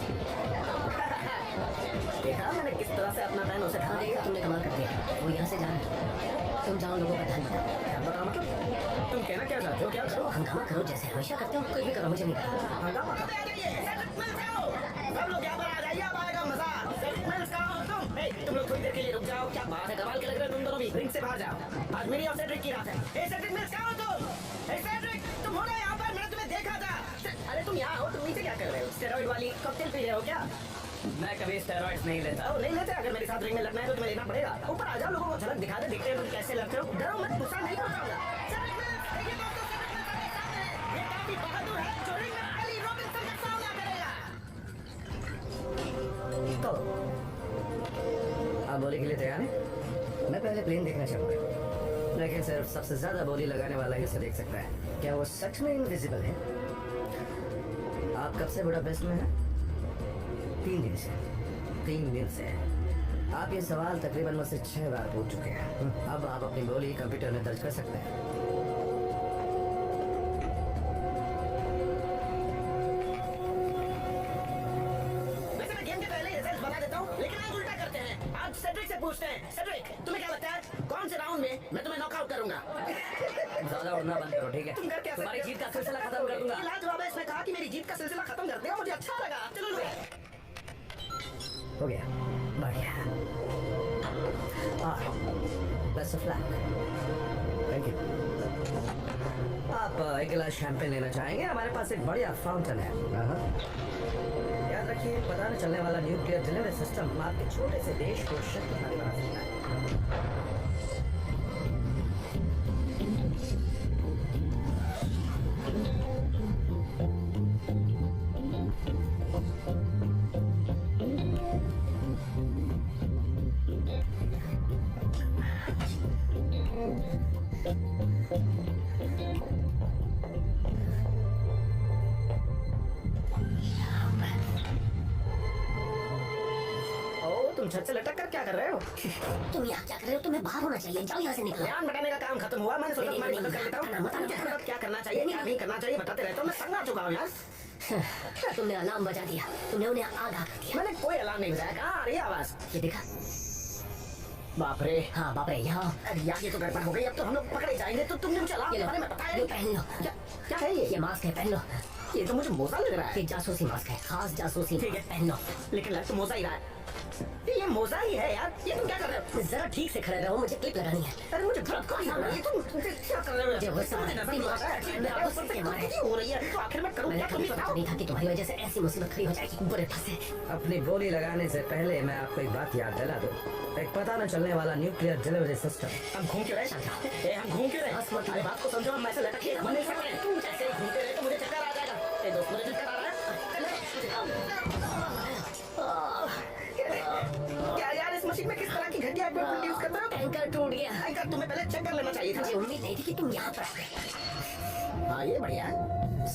देखा मैंने किस तरह से अपना पैन उसे हाँ, खा देखा, दिया। तुमने कमाल कर दिया। वो यहाँ से जा रहा है। तुम जाओ, लोगों का ध्यान रखो। बताओ मतलब तुम कहना क्या चाहते हो? क्या करो? हंगामा करो जैसे हमेशा करते हो। कोई भी करो, मुझे नहीं पता। हंगामा करो। सब लोग यहाँ पर आ जाइए, अब आएगा मजा। तुम लोग थोड़ी देर के लिए रुक जाओ। क्या बात है, कमाल के लग रहे हो तुम दोनों भी। रिंग से बाहर जाओ, आज मेरी और सेड्रिक की रात है। सेड्रिक मिल्स, कहाँ हो तुम? सेड्रिक, तुम हो ना यहाँ पर? मैंने तुम्हें देखा था। अरे तुम यहाँ हो, तुम नीचे क्या कर रहे हो? स्टेरॉइड वाली कॉकटेल पी रहे हो क्या? मैं कभी स्टेरॉइड्स नहीं लेता। ओ, नहीं लेते? अगर मेरे साथ रिंग में लगना है तो तुम्हें लेना पड़ेगा। ऊपर आ जाओ, लोगों को झलक दिखा दे, दिखते हैं तुम कैसे लगते हो। डरो मत, गुस्सा नहीं पहुंचाऊंगा। सेड्रिक मिल्स, देखिए दोस्तों, सेड्रिक मिल्स आगे सामने। ये काफी बहादुर है, जो रिंग में केली रॉबिन्सन का सामना करेगा। तो आप बोली के लिए तैयार हैं? मैं पहले प्लेन देखना चाहूँगा। लेकिन सिर्फ सबसे ज्यादा बोली लगाने वाला ही इसे देख सकता है। क्या वो सच में इनविजिबल है? आप कब से बुडापेस्ट में हैं? 3 दिन से। 3 दिन से। आप ये सवाल तकरीबन मुझसे 6 बार पूछ चुके हैं। अब आप अपनी बोली कंप्यूटर में दर्ज कर सकते हैं। वैसे मैं गेम के पहले ही रिजल्ट बता देता हूँ, लेकिन आज उल्टा करते हैं। आज सेड्रिक से पूछते हैं। सेड्रिक, तुम्हें क्या लगता है कौन से राउंड में मैं तुम्हें नॉकआउट करूंगा? ज्यादा उड़ना बंद करो, ठीक है? तुम कर क्या सकते तुम्हारी हो? जीत का सिलसिला खत्म कर दूंगा। लाजवाब है, इसने कहा कि मेरी जीत का सिलसिला खत्म कर दिया, मुझे अच्छा लगा। चलो हो गया, बढ़िया। Best of luck. Thank you. आप एक गिलास शैंपेन लेना चाहेंगे? हमारे पास एक बढ़िया फाउंटेन है। याद रखिए, पता न चलने वाला न्यूक्लियर डिलीवरी सिस्टम आपके छोटे से देश को शक्तिशाली बना सकता है। तुम छत से लटक कर क्या कर रहे हो? तुम यहाँ क्या कर रहे हो? तुम्हें बाहर होना चाहिए, जाओ यहाँ से निकलो। ध्यान बटाने का काम खत्म हुआ, मैंने सोचा तुम्हारी मदद कर लेता हूँ। मुझे मदद क्या करना चाहिए, क्या नहीं करना चाहिए बताते रहता हूँ, मैं तंग आ चुका हूँ यार। तुमने अलार्म बजा दिया, तुमने उन्हें आगाह कर दिया। मैंने कोई अलार्म नहीं बजाया, कहाँ आ रही है आवाज? ये देखा? बाप रे, हाँ बाप रे, यहाँ अरे यार ये तो गड़बड़ हो गई, अब तो हम लोग पकड़े जाएंगे। तो तुमने मुझे अलार्म के बारे में बताया ये नहीं। पहन लो। क्या है ये मास्क है, पहन लो। ये तो मुझे मोजा लग रहा है। ये जासूसी मास्क है, खास जासूसी। ठीक है। पहन लो। लेकिन लग तो मोजा ही रहा है। ये मोजा ही है यार, ये तुम क्या कर रहे हो? जरा ठीक से खड़े रहो, मुझे क्लिप लगानी है। अरे मुझे थोड़ा कम हो रहा है, ये तुम क्या कर रहे हो? मुझे गुस्सा आ रहा है, नजर नहीं आ रहा है, मैं आपको सच में मारे। क्यों हो रही है? तो आखिर में करूं मैंने क्या, तुम कभी ही सोचा बताओ। नहीं था कि तुम्हारी वजह से ऐसी मुसीबत खड़ी हो जाएगी। बुरे फंसे। अपनी बोली लगाने से पहले मैं आपको एक बात याद दिला दूं। एक पता न चलने वाला न्यूक्लियर डिलीवरी सिस्टम। हम घूम क्यों रहे? ए, हम घूम क्यों रहे? बस मत अरे बात को समझो, हम ऐसे लटके घूम नहीं सकते। तुम जैसे ही घूमते रहे तो मुझे चक्कर आ जाएगा। ए दोस्त, मुझे चक्कर आ रहा है। क्या यार, इस मशीन में किस तरह की घटिया इक्विपमेंट यूज करते हो? टैंकर टूट गया। टैंकर, तुम्हें पहले चेक कर लेना चाहिए था। मुझे उम्मीद नहीं थी कि तुम यहाँ पर आओगे। हाँ ये बढ़िया है।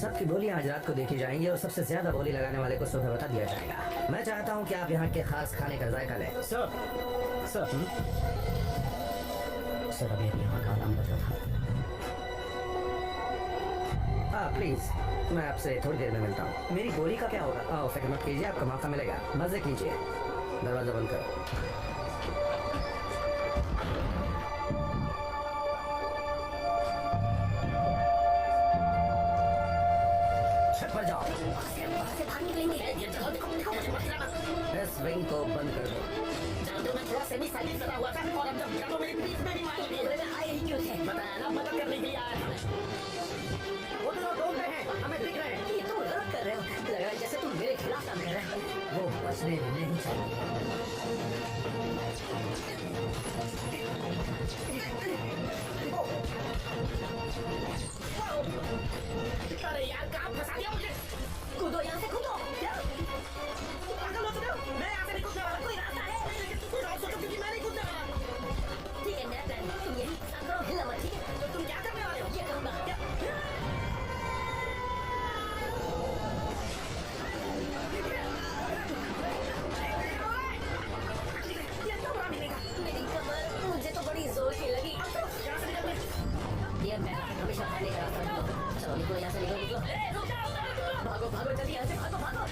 सबकी बोलियां आज रात को देखी जाएंगी और सबसे ज्यादा बोली लगाने वाले को सुबह बता दिया जाएगा। मैं चाहता हूं कि आप यहाँ के खास खाने का जायका लें। सर सर अभी यहाँ का अलार्म बजा था। हाँ प्लीज, मैं आपसे थोड़ी देर में मिलता हूँ। मेरी गोली का क्या होगा? फिक्र मत कीजिए, आपको मौका मिलेगा। मजे कीजिए। दरवाजा बंद करो। छत पर जाओ। से भाग निकलेंगे। इस विंग को बंद कर दो। जानते हो, मैं थोड़ा सेमी साइलेंट करा हुआ था और अब जब तो मेरी पीठ में भी मार दी। कमरे में आए ही क्यों थे? बताया ना, मदद करने के लिए आया था मैं। वो तो ढूंढ रहे हैं, हमें दिख रहे हैं। ये तुम गलत कर रहे हो। लग रहा है जैसे तुम मेरे खिलाफ काम कर रहे हो। वो बचने नहीं चाहिए। अरे यार, कहाँ फंसा दिया मुझे? कूदो यहाँ से, कूदो। पागल हो चुके हो? मैं यहाँ से नहीं कूदने वाला। कोई रास्ता है? लेकिन तुम कुछ और सोचो, क्योंकि मैं नहीं कूदने वाला। ठीक है, नया प्लान। तुम यही साथ रहो, हिलना मत, ठीक है? तो तुम क्या करने वाले हो? ये करूँगा। ये तो बड़ा मिलेगा। मेरी कमर, मुझे तो बड़ी जोर की लगी। यहाँ से निकल ले। ये मैं हमेशा खाने का रास्ता निकलो। चलो निकलो यहाँ से, निकलो। भागो भागो, जल्दी यहाँ से भागो भागो।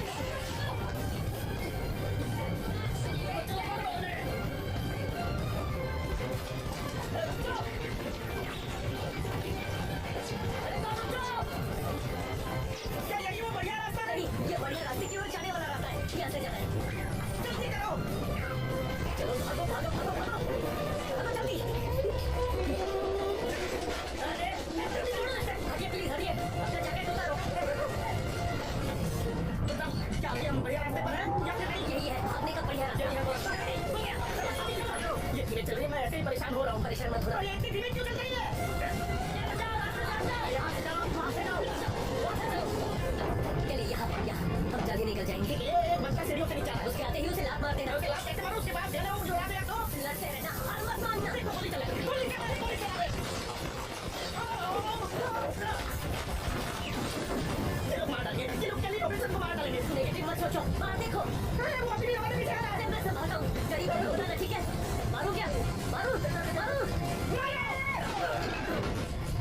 क्या यही वो बढ़िया रास्ता नहीं? ये बढ़िया रास्ते की ओर जाने वाला रास्ता है। यहाँ से जाना है। जल्दी करो। चलो भागो भागो भागो भागो भागो, जल्दी। अरे हटिए प्लीज, हटिए। अपना जैकेट उतारो। बताओ, क्या अभी हम बढ़िया रास्ते पर हैं या फिर नहीं? यही है भागने का बढ़िया रास्ता। यही है वो रास्ता। ये धीरे चल रही है, मैं ऐसे ही परेशान हो रहा हूँ। परेशान मत हो। अरे इतनी धीरे क्यों चल रही है? यहाँ से जाओ, वहाँ से जाओ। चलिए यहाँ हम जल्दी निकल जाएंगे। एक बच्चा सीढ़ियों से नीचे आ रहा है। उसके आते ही उसे लात मार देना। उसके लात कैसे मारूं? उसके बाद देना हूँ, जो याद है तो लड़ते रहना, हार मत मानना। गोली चला रही है। गोली चला रही है, गोली चला रही है। ये लोग मार डालेंगे, ये लोग कैली रॉबिन्सन को मार डालेंगे। नेगेटिव मत सोचो, मार देखो। अरे वो अभी भी हमारे पीछे आ रहा है। अरे मैं संभालता हूँ, करीब करीब उठाना, ठीक है? मारू क्या? मारू मारू।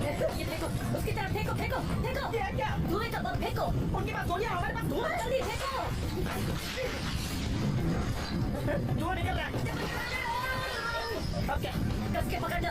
ये देखो, उसकी तरफ फेंको फेंको फेंको। ये क्या? धुएं का बम फेंको। उनके पास गोलियां, हमारे पास धुआं है। जल्दी फेंको। धुआं निकल रहा है। अब क्या? कस के पकड़ना।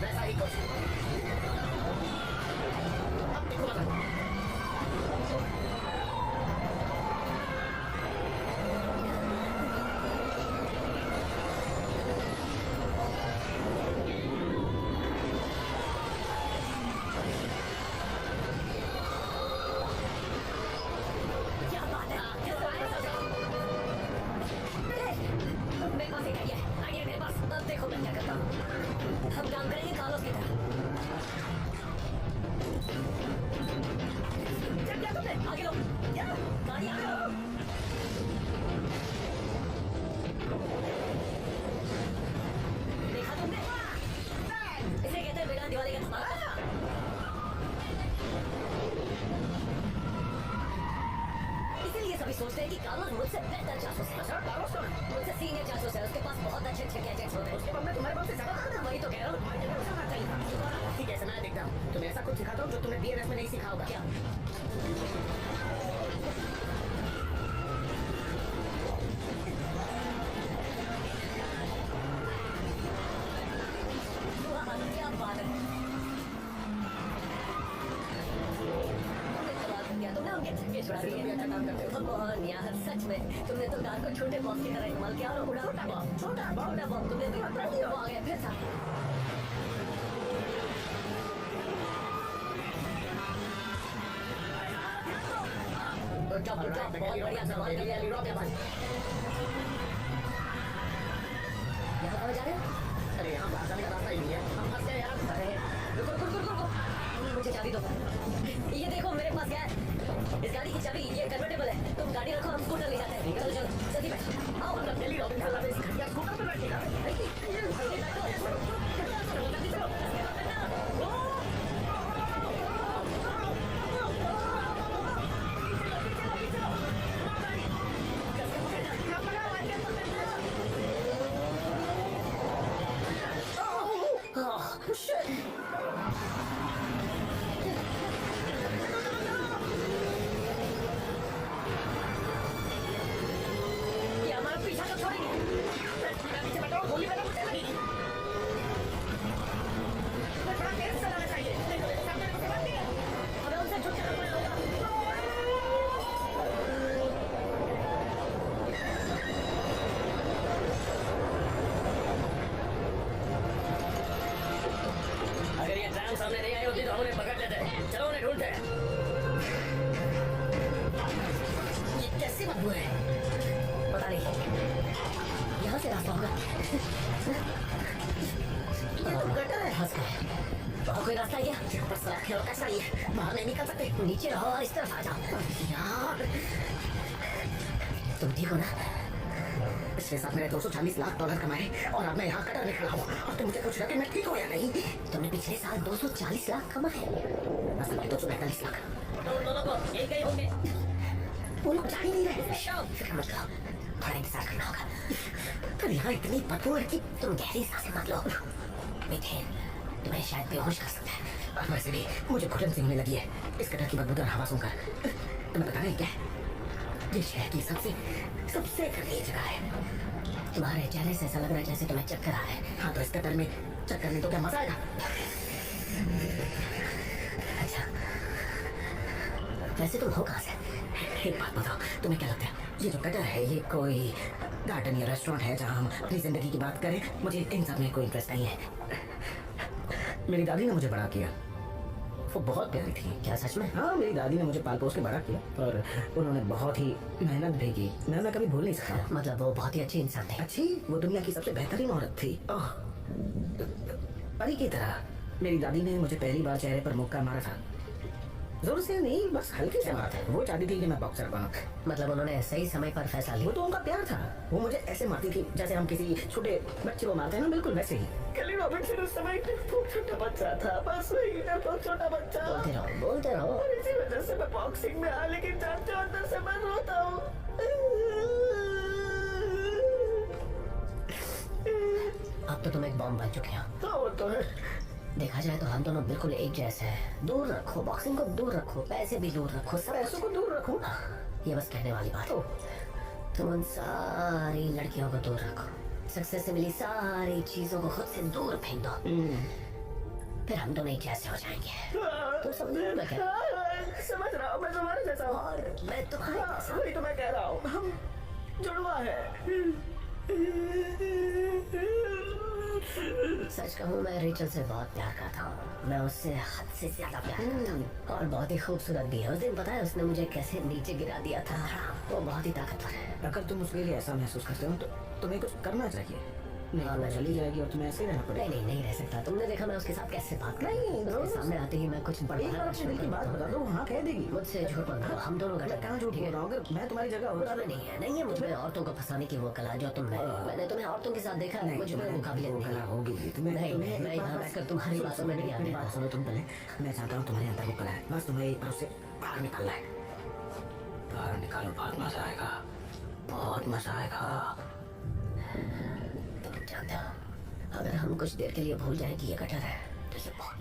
वैसा ही कुछ। अब देखो मतलब क्या बात है? मेरे पास एक आइडिया है। आइडिया मेरे पास। अब देखो मैं क्या करता हूँ। हम काम करेंगे कार्लोस की तरह। क्या किया तुमने? आगे लो। क्या? गाड़ी आगे लो। देखा तुमने? इसे कहते हैं बिना दिवाली का धमाका। इसीलिए सभी सोचते हैं कि कार्लोस मुझसे बेहतर जासूस है। अच्छा कार्लोस कौन है? मुझसे सीनियर जासूस है। उसके पास बहुत अच्छे अच्छे गैजेट्स होते हैं। उसके बाद में तुम्हारे पास से ज्यादा आता है। वही तो कह रहा हूँ। मुझे भी उसे चाहिए था। ठीक है ऐसा मैं देखता हूँ। तुम्हें ऐसा कुछ सिखाता हूँ जो तुमने BNS में नहीं सीखा होगा। क्या? वाह, क्या बात है। तुमने उनके छक्के छुड़ा तुम भी दिए। अच्छा काम करते हो। भगवान यार, सच में तुमने तो कार को छोटे बॉक्स की तरह इस्तेमाल किया और उड़ा छोटा बॉक्स तुमने तो वो आ गया फिर था। गुड जॉब, बहुत बढ़िया सवाल कर लिया। रोक यहाँ कहाँ जा रहे हैं? अरे यहाँ बाहर जाने का रास्ता ही नहीं है। हम फंस गए यार। अरे रुको, मुझे चाबी दो। ये देखो मेरे पास क्या है। इस गाड़ी की चाबी ये कन्वर्टेबल है। तुम गाड़ी रखो, हम स्कूटर ले जाते हैं। चलो चलो जल्दी बैठो। आओ मतलब डेली रॉबिन चला रहे इस घटिया स्कूटर पे बैठेगा। जल्दी चलो। ये हमारा पीछा कब छोड़ेंगे? पीछे बैठो गोली मेरा मुझे लगी। तुम्हें थोड़ा तेज चलाना चाहिए। देखो मेरे सामने को समझ नहीं है। हमें उनसे छुटकारा पाना होगा। अगर ये ट्राम सामने नहीं आई होती तो हम उन्हें पकड़ लेते। चलो उन्हें ढूंढते हैं। ये कैसी बदबू है? पता नहीं। यहाँ से रास्ता होगा। ये तो गटर है। फंस गए। और कोई रास्ता है क्या? यहाँ पर सड़क है और कैसा ही है। बाहर नहीं निकल सकते। नीचे रहो और इस तरफ आ जाओ। यार तुम ठीक हो ना? पिछले साल मैंने $240 लाख कमाए और अब मैं यहाँ कटर में खड़ा हूँ और तुम मुझे पूछ रहे हो कि मैं ठीक हूँ या नहीं। तुमने पिछले साल 240 लाख कमाए। असल में 245 लाख। तो उन दोनों को यही गए होंगे। वो लोग जा ही नहीं रहे। फिक्र मत करो, थोड़ा इंतजार करना होगा। पर यहाँ इतनी बदबू है कि तुम गहरी सांसें मत लो। मीथेन तुम्हें शायद बेहोश कर सकता है। और वैसे भी मुझे घुटन सी होने लगी है इस कटर की बदबूदार हवा सुनकर। तुम्हें पता नहीं क्या ये शहर की सबसे खतरनाक जगह है। तुम्हारे चेहरे से ऐसा लग रहा है जैसे तुम्हें चक्कर आ रहा है। हाँ तो इस कटर में चक्कर में तो क्या मजा आएगा। अच्छा, वैसे तुम हो कहाँ से? एक बात बताओ, तुम्हें क्या लगता है ये जो कटर है ये कोई गार्डन या रेस्टोरेंट है जहाँ हम अपनी जिंदगी की बात करें? मुझे इन सब में कोई इंटरेस्ट नहीं है। मेरी दादी ने मुझे बड़ा किया, वो बहुत प्यारी थी। क्या सच में? हाँ मेरी दादी ने मुझे पाल पोस के बड़ा किया और उन्होंने बहुत ही मेहनत भी की। मैं कभी भूल नहीं सकता। मतलब वो बहुत ही अच्छी इंसान थी। अच्छी, वो दुनिया की सबसे बेहतरीन औरत थी। ओह, परी की तरह। मेरी दादी ने मुझे पहली बार चेहरे पर मुक्का मारा था। जोर से नहीं, बस हल्की से मारा था। वो चाहती थी कि मैं बॉक्सर बनूं। मतलब उन्होंने सही समय पर फैसला वो लिया। तो उनका प्यार था। वो मुझे ऐसे मारती थी जैसे हम किसी छोटे बच्चे को मारते हैं ना, बिल्कुल वैसे ही। केली रॉबिन्सन उस समय बहुत छोटा बच्चा था, बस वही बहुत छोटा बच्चा। बोलते रहो। और इसी वजह से मैं बॉक्सिंग में आ, लेकिन जानते हो अंदर से मैं रोता हूँ। अब तो तुम एक बॉम्ब बन चुके हो। तो वो तो है। देखा जाए तो हम दोनों बिल्कुल एक जैसे हैं। दूर रखो, बॉक्सिंग को दूर रखो, पैसे भी दूर रखो, सब पैसों को दूर रखो। ये बस कहने वाली बात है। तुम उन सारी लड़कियों को दूर रखो, सक्सेस से मिली सारी चीजों को खुद से दूर फेंक दो। फिर हम दोनों एक जैसे हो जाएंगे। तो समझ रहे हो मैं क्या? समझ रहा हूँ, मैं तुम्हारे जैसा हूँ। और मैं तुम्हारे जैसा। वही तो मैं कह रहा हूँ, हम जुड़वा है। सच कहूँ मैं रेचल से बहुत प्यार करता हूँ। मैं उससे हद से ज्यादा प्यार करता हूँ और बहुत ही खूबसूरत भी है। उस दिन पता है उसने मुझे कैसे नीचे गिरा दिया था। वो बहुत ही ताकतवर है। अगर तुम उसके लिए ऐसा महसूस करते हो तो तुम्हें कुछ करना चाहिए। नहीं हाँ, वो मैं चली जाएगी और तुम्हें ऐसे ही रहना पड़ेगा। नहीं रह सकता। तुमने देखा मैं उसके साथ कैसे बात कर नहीं, उसके रोज- सामने आते ही मैं कुछ एक बार अपने दिल की बात बता दो, हाँ कह देगी। मुझसे झूठ मत बोलो, हम दोनों का मैं कहाँ झूठ बोल रहा हूँ? अगर मैं तुम्हारी जगह बुरा होता में नहीं है, नहीं है मुझमें औरतों को फंसाने की वो कला जो तुम में। मैंने तुम्हें औरतों के साथ देखा है, मुझमें वो काबिलियत वो नहीं कला है। होगी तुम्हें। नहीं, तुम्हें मैं एक यहाँ बार बैठकर तुम्हारी सुनो, बातों में नहीं मेरी आ बात रहा। सुनो तुम पहले। मैं चाहता हूँ तुम्हारे अंदर वो कला है, बस तुम्हें एक बार उससे बाहर निकालना है। बाहर निकालो, बहुत मजा आएगा, बहुत मजा आएगा। तुम जानते हो अगर हम कुछ देर के लिए भूल जाएं कि ये गटर है तो ये बहुत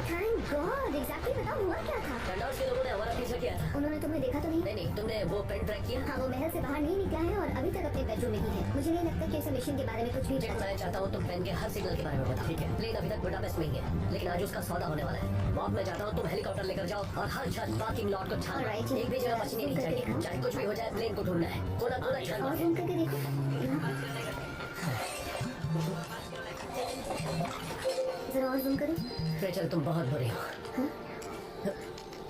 थैंक गॉड। एग्जैक्टली बताओ हुआ क्या था? टर्नआउट के लोगों ने हमारा पीछा किया था। उन्होंने तुम्हें देखा तो नहीं? नहीं तुमने वो पेन ट्रैक किया। हाँ, वो महल से बाहर नहीं निकला है और अभी तक अपने बेडरूम में ही है। मुझे नहीं लगता कि उसे मिशन के बारे में कुछ भी लेकिन पता मैं चाहता हूँ तुम पेन के हर सिग्नल के बारे में बताओ। ठीक है प्लेन अभी तक बुडापेस्ट में ही है लेकिन आज उसका सौदा होने वाला है। वॉक में चाहता हूँ तुम हेलीकॉप्टर लेकर जाओ और हर छत पार्किंग लॉट को छानो। Alright, एक भी जगह बचनी नहीं चाहिए, चाहे कुछ भी हो जाए प्लेन को ढूंढना है। कोना कोना और छानो है। जूम करके देखो। जरा और जूम करो। रेचल तुम बहुत बुरी हो।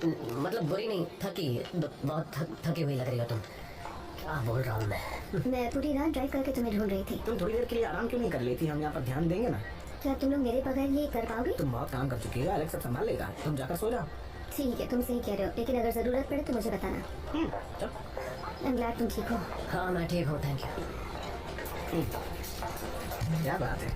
मतलब बुरी नहीं, थकी बहुत थकी हुई लग रही हो तुम। क्या बोल रहा हूँ मैं? मैं पूरी रात ड्राइव करके तुम्हें ढूंढ रही थी। तुम थोड़ी देर के लिए आराम क्यों नहीं कर लेती? हम यहाँ पर ध्यान देंगे ना। क्या तुम लोग मेरे बगैर ये कर पाओगे? तुम बहुत काम कर चुकी हो, एलेक्स सब संभाल लेगा। तुम जाकर सो जाओ। ठीक है, तुम सही कह रहे हो, लेकिन अगर जरूरत पड़े तो मुझे बताना। चल। आई एम ग्लैड तुम ठीक हो। हाँ मैं ठीक हूँ, थैंक यू। क्या बात है,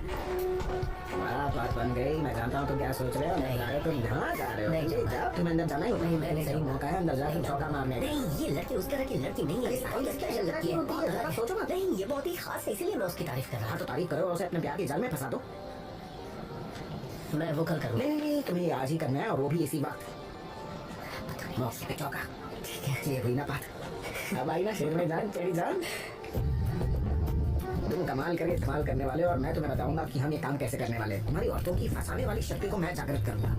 बात बन गई। मैं जानता हूँ तुम क्या सोच रहे हो। नहीं। जा रहे हो, तुम यहाँ जा रहे हो। नहीं, चलिए, जाओ, तुम्हें अंदर जाना ही होगा। नहीं, मैं नहीं सही जाऊँगा। मौका है अंदर जाकर चौका मारने का। नहीं ये लड़की उस तरह की लड़की नहीं है। सारी लड़कियां लड़की है, बहुत अलग है। सोचो ना। नहीं ये बहुत ही खास है, इसीलिए मैं उसकी तारीफ कर रहा हाँ तो तारीफ करो और उसे अपने प्यार की जाल में फंसा दो। हूँ। मैं वो कल करूँगा। नहीं तुम्हें ये आज ही करना है और वो भी इसी वक्त। मौके पे चौका। ठीक है। ये हुई ना बात। अब आई ना शेर में जान, तेरी जान। तुम कमाल करने वाले हो और मैं तुम्हें बताऊंगा कि हम ये काम कैसे करने वाले हैं। तुम्हारी औरतों की फंसाने वाली शक्ति को मैं जागृत करूंगा।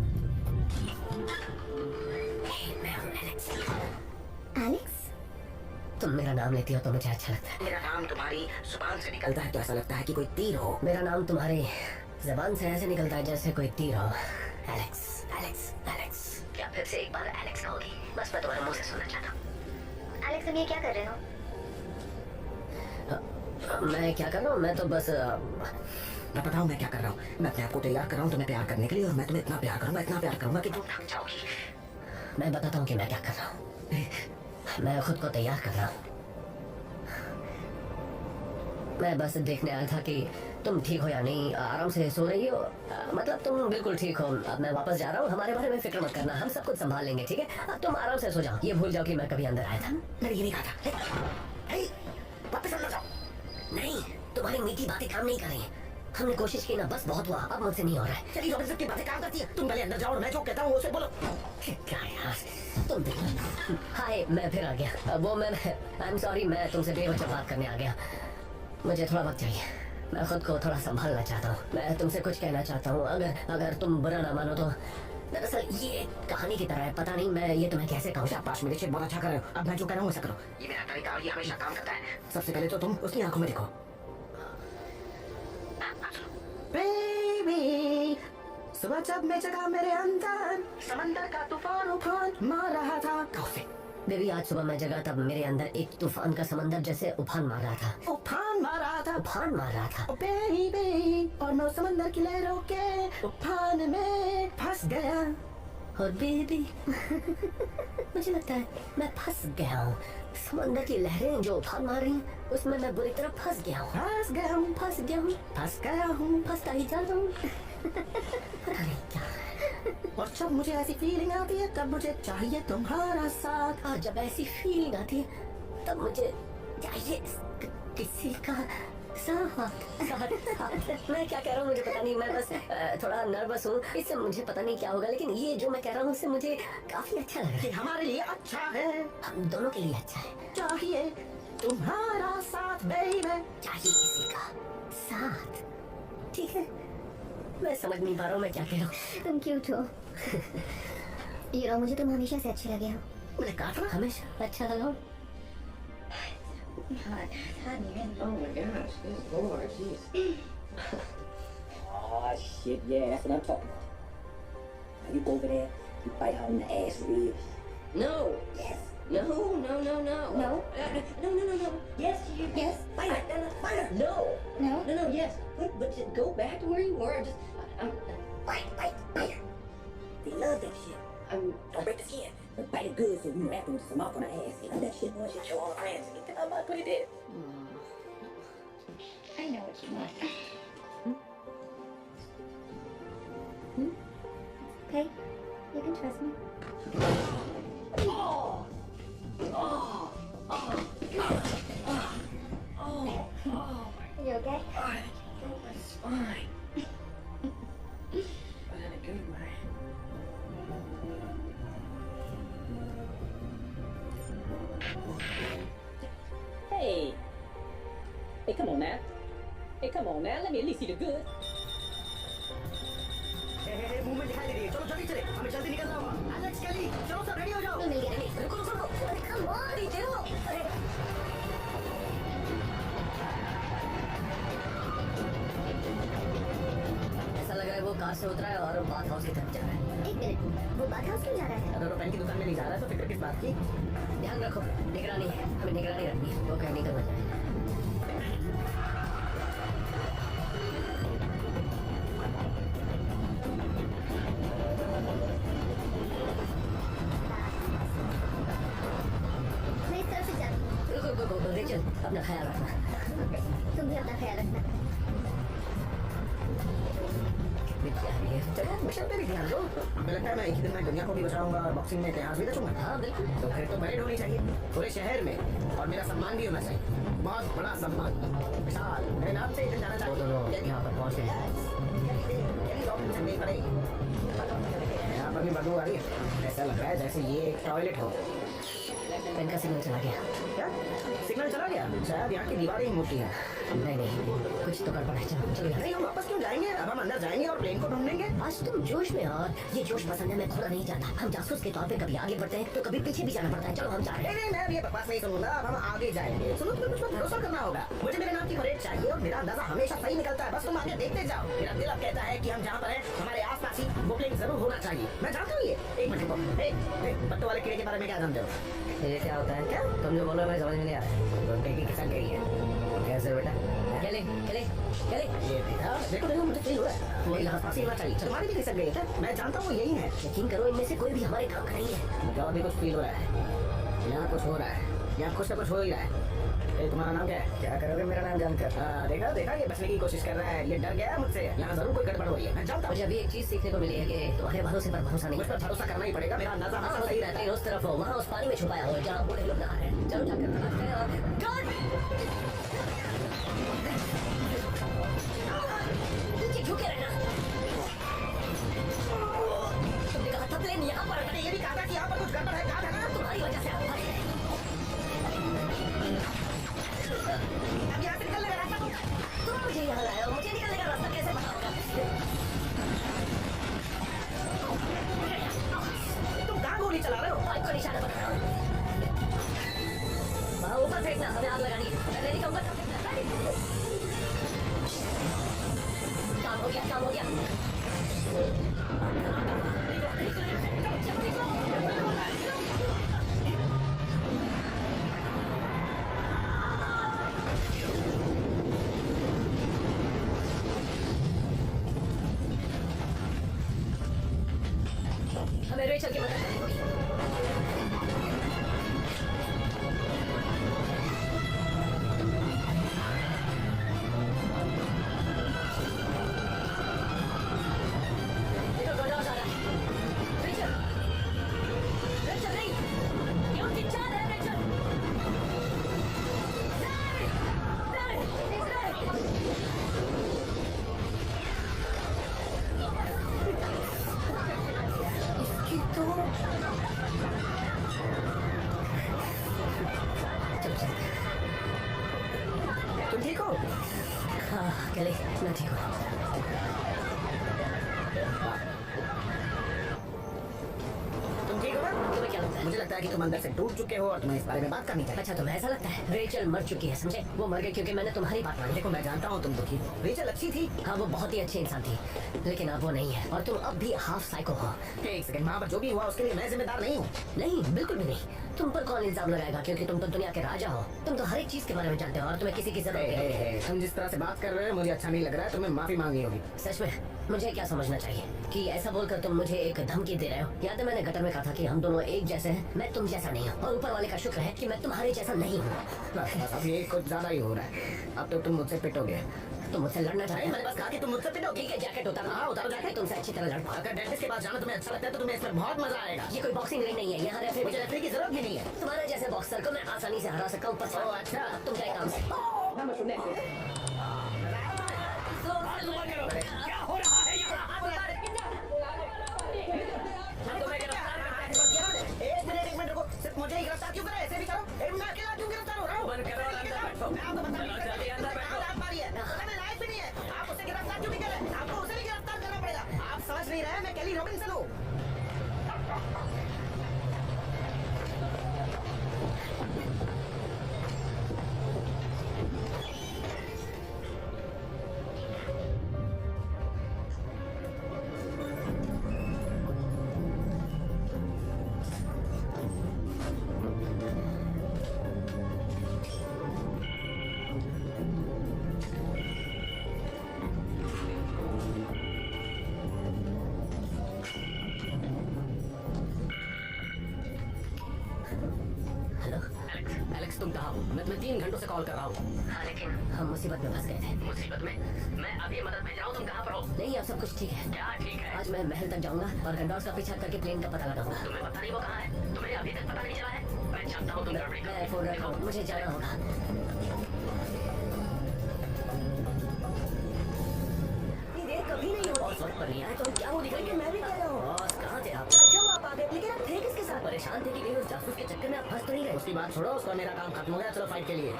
मैं हूँ एलेक्स। एलेक्स? तुम मेरा नाम लेती हो तो मुझे अच्छा लगता है। मेरा नाम तुम्हारी जुबान से निकलता है तो ऐसा लगता है कि कोई तीर हो। मेरा नाम तुम्हारी जबान से ऐसे निकलता है जैसे कोई तीर हो। Alex Alex Alex. क्या फिर से एक बार एलेक्स कहोगी? बस मैं तुम्हारे मुंह से सुनना चाहता हूँ। एलेक्स तुम ये क्या कर रहे हो? मैं क्या कर रहा हूँ? मैं तो बस मैं बताऊँ मैं क्या कर रहा हूँ? मैं अपने आप को तैयार कर रहा हूँ तुम्हें प्यार करने के लिए और मैं तुम्हें इतना प्यार करूंगा कि तुम थक जाओगी। मैं बताता हूँ कि मैं क्या कर रहा हूँ। मैं खुद को तैयार कर रहा हूँ। मैं बस देखने आया था कि तुम ठीक हो या नहीं, आराम से सो रही हो। मतलब तुम बिल्कुल ठीक हो। अब मैं वापस जा रहा हूँ, हमारे बारे में फिक्र मत करना, हम सब कुछ संभाल लेंगे, ठीक है? अब तुम आराम से सो जाओ, ये भूल जाओ कि मैं कभी अंदर आया था। मैंने ये नहीं कहा था। हे, वापस अंदर जाओ। नहीं तुम्हारी मीठी बातें काम नहीं कर रही हैं। हमने कोशिश की ना, बस बहुत हुआ, अब मुझसे नहीं हो रहा है। चलिए रॉबिन्सन की बातें काम करती है। तुम पहले अंदर जाओ और मैं जो कहता हूँ उसे बोलो। क्या यार तुम देखो। हाय मैं फिर आ गया। वो मैं आई एम सॉरी, मैं तुमसे बेवजह बात करने आ गया। मुझे थोड़ा वक्त चाहिए, मैं खुद को थोड़ा संभालना चाहता हूँ। मैं तुमसे कुछ कहना चाहता हूँ, अगर तुम बुरा ना मानो तो। दरअसल ये कहानी की तरह है, पता नहीं मैं ये तुम्हें कैसे कहूँ। शाबाश मेरे बहुत अच्छा कर रहे हो। अब मैं जो कह रहा हूँ वैसा करो। ये मेरा तरीका और ये हमेशा काम करता है। सबसे पहले तो तुम उसकी आंखों में देखो। बेबी सुबह जब मैं जगा मेरे अंदर समंदर का तूफान उफान मार रहा था। कॉफी बेबी आज सुबह मैं जगा तब मेरे अंदर एक तूफान का समंदर जैसे उफान मार रहा था। उफान मार रहा था। उफान मार रहा था। ओ बेबी और मैं समंदर की लहरों के उफान में फंस गया। और बेबी मुझे लगता है मैं फंस गया हूँ। समंदर की लहरें जो उफान मार रही हैं उसमें मैं बुरी तरह फंस गया हूँ। फंसता ही जा रहा हूँ। पता नहीं क्या। और जब मुझे ऐसी फीलिंग आती है तब मुझे चाहिए तुम्हारा साथ। और जब ऐसी फीलिंग आती है तब मुझे चाहिए किसी का मैं क्या कह रहा हूँ मुझे पता नहीं, मैं बस थोड़ा नर्वस हूँ, इससे मुझे पता नहीं क्या होगा, लेकिन ये जो मैं कह रहा हूँ उससे मुझे काफी अच्छा लग रहा कि हमारे लिए अच्छा है, है। हम दोनों के लिए अच्छा है। चाहिए तुम्हारा साथ बेबी। चाहिए किसी का साथ, ठीक है। मैं समझ नहीं पा रहा हूँ मैं क्या कह रहा हूँ। तुम क्यूट हो। मुझे तुम हमेशा से अच्छे लगे हो। मैंने कहा था हमेशा अच्छा लगा हो। Oh my gosh, this Lord, jeez. Oh shit, yeah, that's what I'm talking about. Now you go over there, you bite her in the ass real. No, Yes. no, no, no, no. No? No. Yes, you. Yes. Bite her. Bite her. No. No. No, yes. But just go back to where you were. I'm Bite her. They love that shit. Don't break the skin, but bite it good so you know afterwards some mark on her ass. You know that shit, boy, shit, show all her friends. You think I'm about to put it there? I know what you want. Okay, you can trust me. You okay? It's fine. But in a good way. Hey. Hey, come on now. Hey, come on now. Let me at least see the good. Movement दिखाई दे रही है, चलो जल्दी चले, हमें जल्दी निकलना होगा। एलेक्स, केली, चलो सब रेडी हो जाओ। मिल गया। रुको रुको रुको, अरे come on, अरे देखो, अरे ऐसा लग रहा है वो कार से उतरा है और बाथ हाउस की तरफ जा रहा है। एक मिनट, वो बात हाउस क्यों जा रहा है? अगर वो पेन की दुकान में नहीं जा रहा है तो फिक्र किस बात की? ध्यान रखो, निगरानी है, हमें निगरानी रखनी है, वो कहीं निकल ना जाए। मैं इस तरफ से जाती हूँ। रुको रेचल, अपना ख्याल रखना। तुम भी अपना ख्याल रखना। चलो मिशन पे भी ध्यान दो। हमें लगता है मैं एक ही दिन में दुनिया को भी बचाऊंगा और बॉक्सिंग में इतिहास भी रचूंगा। हाँ बिल्कुल। तो फिर तो परेड होनी चाहिए पूरे शहर में, और मेरा सम्मान भी होना चाहिए, बहुत बड़ा सम्मान। विशाल, मेरे नाम से एक दिन जाना चाहिए। यहाँ पर पहुँच गए। यहाँ पर भी बदबू आ रही है, ऐसा लग रहा है जैसे ये एक टॉयलेट हो। पेन का सिग्नल चला गया। क्या सिग्नल चला गया? शायद यहाँ की दीवारें ही मोटी हैं। नहीं कुछ तो गड़बड़ है। चलो यहाँ। नहीं, हम वापस क्यों जाएंगे? अब हम अंदर जाएंगे और प्लेन को ढूंढेंगे। आज तुम जोश में हो, और ये जोश पसंद है, मैं खोना नहीं चाहता। हम जासूस के तौर पे कभी आगे बढ़ते हैं तो कभी पीछे भी जाना पड़ता है। चलो हम जा रहे हैं। नहीं, मैं अब ये बकवास नहीं सुनूंगा। अब हम आगे जाएंगे। सुनो, तुम्हें मुझ पर भरोसा करना होगा। मुझे मेरे नाम की परेड चाहिए और मेरा अंदाजा हमेशा सही निकलता है। बस तुम आगे देखते जाओ। मेरा दिल अब कहता है कि हम जहाँ पर हैं हमारे आसपास ही वो प्लेन जरूर होना चाहिए। मैं जानता हूँ ये। एक मिनट रुको। पत्तों वाले कीड़े के बारे में क्या जानते हो? ये क्या होता है? क्या तुम जो बोलो मैं समझ में नहीं आ रहा। रोटी की किसान गई है। कैसे बेटा? चले ये देखो मुझे फील हो रहा है वो यहाँ पास ही होना चाहिए। तुम्हारी भी खिसक गई है क्या? मैं जानता हूँ यही है। यकीन करो, इनमें से कोई भी हमारे काम का नहीं है। मुझे और भी कुछ फील हो रहा है। यहाँ कुछ हो रहा है, यहाँ कुछ ना कुछ हो ही रहा है। ए, तुम्हारा नाम क्या है? क्या करोगे मेरा नाम जानकर? देखा ये बचने की कोशिश कर रहा है। ये डर गया है मुझसे। यहाँ जरूर कोई गड़बड़ हो रही है। मैं जानता हूँ। मुझे अभी एक चीज सीखने को मिली है कि तुम्हारे भरोसे पर भरोसा नहीं मुझ पर भरोसा करना ही पड़ेगा। मेरा अंदाजा हाँ, हमेशा सही रहता है। उस तरफ हो, वहाँ उस पानी में छुपाया हो जहाँ बूढ़े लोग नहा रहे हैं। चलो जाकर तलाशते हैं और नीचे झुके रहना। तुमने कहा था प्लेन यहाँ पर। मैंने ये भी कहा था कि यहाँ पर कुछ गड़बड़ है। कहा था ना? तुम्हारी वजह से हम फंसे हैं। अब यहाँ से निकलने का रास्ता तुम मुझे यहाँ लाए हो, मुझे निकलने का रास्ता कैसे बताओगे? तुम कहाँ गोली चला रहे हो? पाइप को निशाना बना रहा हूँ। वहाँ ऊपर फेंकना, हमें आग लगानी है। मैं नहीं कहूँगा तब फेंकना। काम हो गया। हमें रेचल की मदद करनी होगी। देखो, गोडाउन आ रहा मैं ठीक हूँ। तुम ठीक हो ना? तुम्हें क्या लगता है? मुझे लगता है कि तुम अंदर से टूट चुके हो और तुम्हें इस बारे में बात करनी चाहिए। अच्छा तुम्हें ऐसा लगता है? रेचल मर चुकी है, समझे? वो मर गई क्योंकि मैंने तुम्हारी बात मानी। देखो मैं जानता हूँ तुम दुखी हो। रेचल अच्छी थी। हाँ वो बहुत ही अच्छी इंसान थी, लेकिन अब वो नहीं है और तुम अब भी हाफ साइको हो। एक सेकंड, वहाँ पर जो भी हुआ उसके लिए मैं जिम्मेदार नहीं हूँ। नहीं बिल्कुल भी नहीं। तुम पर कौन इल्जाम लगाएगा, क्योंकि तुम तो दुनिया के राजा हो। तुम तो हर एक चीज के बारे में जानते हो और तुम्हें किसी की जरूरत नहीं है। तुम जिस तरह से बात कर रहे हो मुझे अच्छा नहीं लग रहा है। तुम्हें माफी मांगनी होगी। सच में मुझे क्या समझना चाहिए कि ऐसा बोलकर तुम मुझे एक धमकी दे रहे हो? याद है मैंने गटर में कहा था कि हम दोनों एक जैसे हैं, मैं तुम जैसा नहीं हूँ और ऊपर वाले का शुक्र है कि मैं तुम्हारे जैसा नहीं हूँ। बस अब ये कुछ ज्यादा ही हो रहा है। अब तो तुम मुझसे पिटोगे। तुम मुझसे लड़ना चाहते हो? मैंने बस कहा कि तुम मुझसे पिटोगे। ठीक है जैकेट उतारो। हाँ, उतारो मैं जैकेट। तुमसे अच्छी तरह लड़ पाऊँ। अगर डेंटिस्ट के पास जाना तुम्हें अच्छा लगता है तो तुम्हें इसमें बहुत मजा आएगा। ये कोई बॉक्सिंग रिंग नहीं है, यहाँ रेफरी मुझे रेफरी की जरूरत भी नहीं है। तुम्हारे जैसे बॉक्सर को मैं आसानी से हरा सकता हूँ। ओह, अच्छा। तुम जाए काम से। How much for necklace? क्या हो रहा है यहाँ? एक मिनट रुको। सिर्फ मुझे ही गिरफ्तार क्यों करा? ऐसे भी करो। मैं अकेला क्यों गिरफ्तार हो रहा हूँ? बंद करो और अंदर बैठो। मैं आपको बता चलो, जल्दी अंदर बैठो। आप मारिए। मैं लायक भी नहीं है। आप उसे गिरफ्तार क्यों नहीं कर रहे? आपको उसे भी गिरफ्तार करना पड़ेगा। आप समझ नहीं रहे, मैं केली रॉबिन्सन हूँ। हेलो एलेक्स तुम कहाँ हो? मैं तुम्हें 3 घंटों से कॉल कर रहा हूँ। हाँ लेकिन हम मुसीबत में फंस गए थे। मुसीबत में? मैं अभी मदद भेज रहा हूँ, तुम कहाँ पर हो? नहीं अब सब कुछ ठीक है। क्या ठीक है? आज मैं महल तक जाऊंगा और गंडोर्स का पीछा करके प्लेन का पता लगाऊंगा। तुम्हें पता नहीं वो कहाँ है? तुम्हें अभी तक पता नहीं चला है? मैं जानता हूँ तुम गड़बड़ी मैं करोगे। फोन रखा हूँ, मुझे जाना होगा। कभी नहीं और वक्त पर नहीं आए तो क्या वो निकल के मैं भी कह रहा हूँ। बॉस कहाँ थे आप? अच्छा वो आप आ गए, लेकिन आप थे किसके साथ? परेशान थे कि कहीं उस जासूस के चक्कर में आप फंस तो नहीं गए? उसकी बात छोड़ो, उसका मेरा काम खत्म हो गया। चलो फाइट के लिए।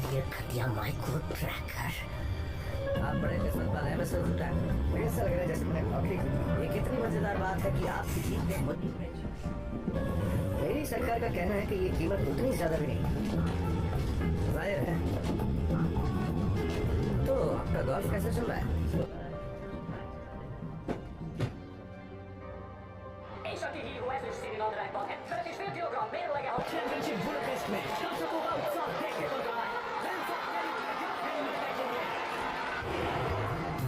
ये घटिया माइक्रो ट्रैकर। आप बड़े किस्मत वाले हैं मिस्टर जुटा। ऐसा लग रहा है जैसे मैं अभी ये कितनी मजेदार बात है कि आपकी जीत ने मुझे मेरी सरकार का कहना है कि ये कीमत उतनी ज्यादा भी नहीं। जाहिर है। तो आपका गोल्फ कैसे चल रहा है?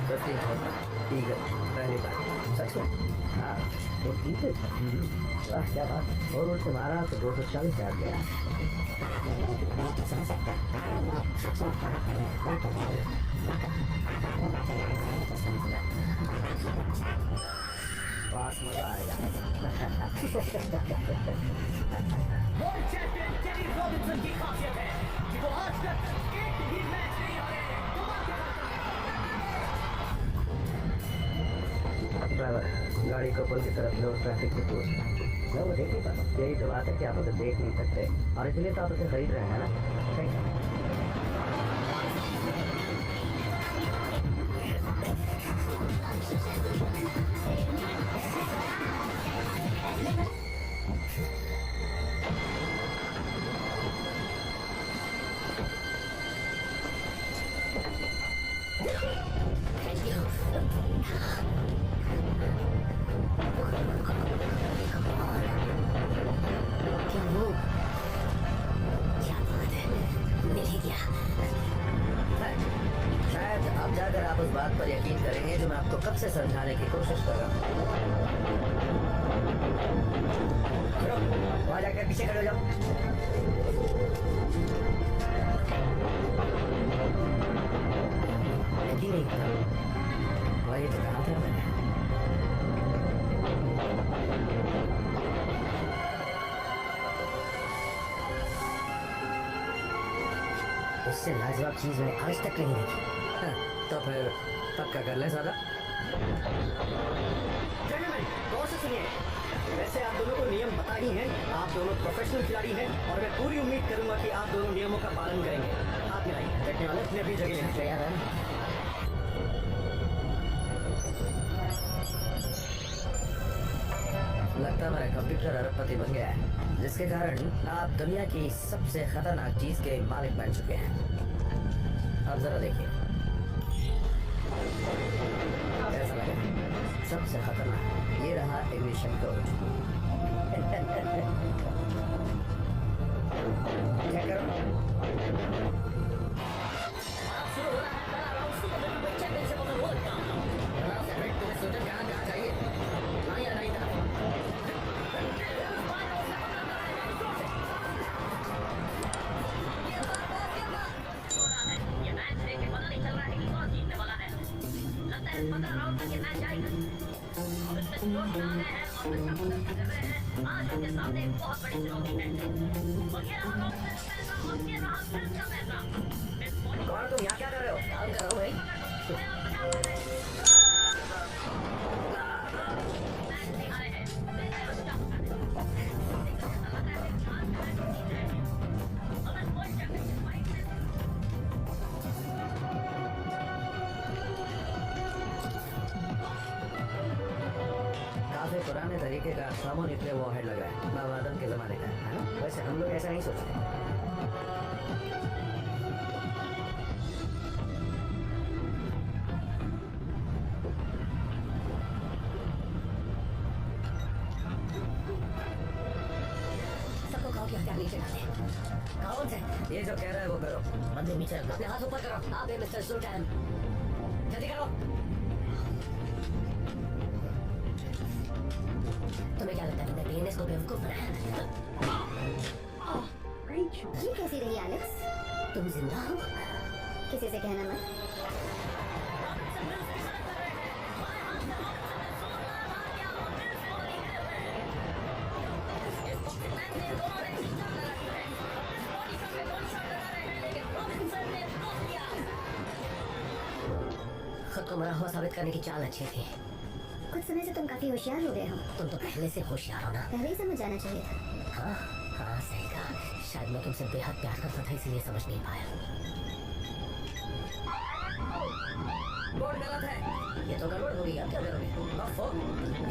प्रतीक होता ईगल पहली बार। सच में? हाँ, वो ठीक है। वाह क्या बात। और उससे मारा तो 240 आ गया। पास मजा आएगा। वर्ल्ड चैंपियन केली रॉबिन्सन की खासियत है कि वो आज तक एक भी मैच नहीं हारे। ड्राइवर गाड़ी को पुल की तरफ लो, ट्रैफिक को दूर। मैं वो देख नहीं पाता। यही तो बात है कि आप उसे देख नहीं सकते और इसलिए तो आप उसे खरीद रहे हैं ना। Thank you. क्या वो? क्या बात है, मिल ही गया। शायद अब जाकर आप उस बात पर यकीन करेंगे जो मैं आपको कब से समझाने की कोशिश कर रहा हूँ। वहाँ जाकर पीछे खड़े हो जाओ। यकीन नहीं होता। वही तो कहा था मैंने। इससे लाजवाब चीज मैंने आज तक नहीं देखी। हाँ, तो फिर पक्का कर ले सादा। जेंटलमैन, गौर से सुनिए। वैसे आप दोनों को नियम पता ही हैं। आप दोनों प्रोफेशनल खिलाड़ी हैं और मैं पूरी उम्मीद करूंगा कि आप दोनों नियमों का पालन करेंगे। हाथ मिलाइए। टेक्नोलॉजी ने अपनी जगह लेनी चाहिए। लगता है मेरा कंप्यूटर अरबपति बन गया है, जिसके कारण आप दुनिया की सबसे खतरनाक चीज के मालिक बन चुके हैं। अब जरा देखिए कैसा लगा। सबसे खतरनाक ये रहा इग्निशन कोड। चेक करो। ये मैच देख के पता नहीं चल रहा है कि कौन जीतने वाला है। लगता है 15 राउंड तक ये मैच जाएगा। और इसमें जोश में आ गए हैं और इसका प्रदर्शन कर रहे हैं। आज उनके सामने एक बहुत बड़ी चुनौती है और ये रहा बॉक्सिंग का फैसला और ये रहा फिल्म का फैसला। कौन तुम यहाँ क्या कर रहे हो? काम कर रहा हूँ भाई। मैच दिखा रहे हैं। काफी पुराने तरीके का थर्मोन्यूक्लियर वॉरहेड लग रहा है। बाबादम के जमाने का है ना? वैसे हम लोग ऐसा नहीं सोचते। सबको कहो कि हथियार नीचे डालें। कौन से? ये जो कह रहा है वो करो। बंदूक नीचे रखो। अपने हाथ ऊपर करो। आप मिस्टर सुल्तान, जल्दी करो। तुम्हें क्या लगता है तुमने पीएनएस को बेवकूफ बनाया? ये कैसी रही एलेक्स? तुम जिंदा हो? किसी से कहना मत। खुद को मरा हुआ साबित करने की चाल अच्छी थी। कुछ समय से तुम काफी होशियार हो गए हो। तुम तो पहले से होशियार हो ना। पहले ही समझ जाना चाहिए था। हाँ हाँ, सही कहा। शायद मैं तुमसे बेहद प्यार करता था, इसलिए समझ नहीं पाया। बोर्ड गलत है। ये तो गड़बड़ हो गई। अब क्या करोगे? ओफो,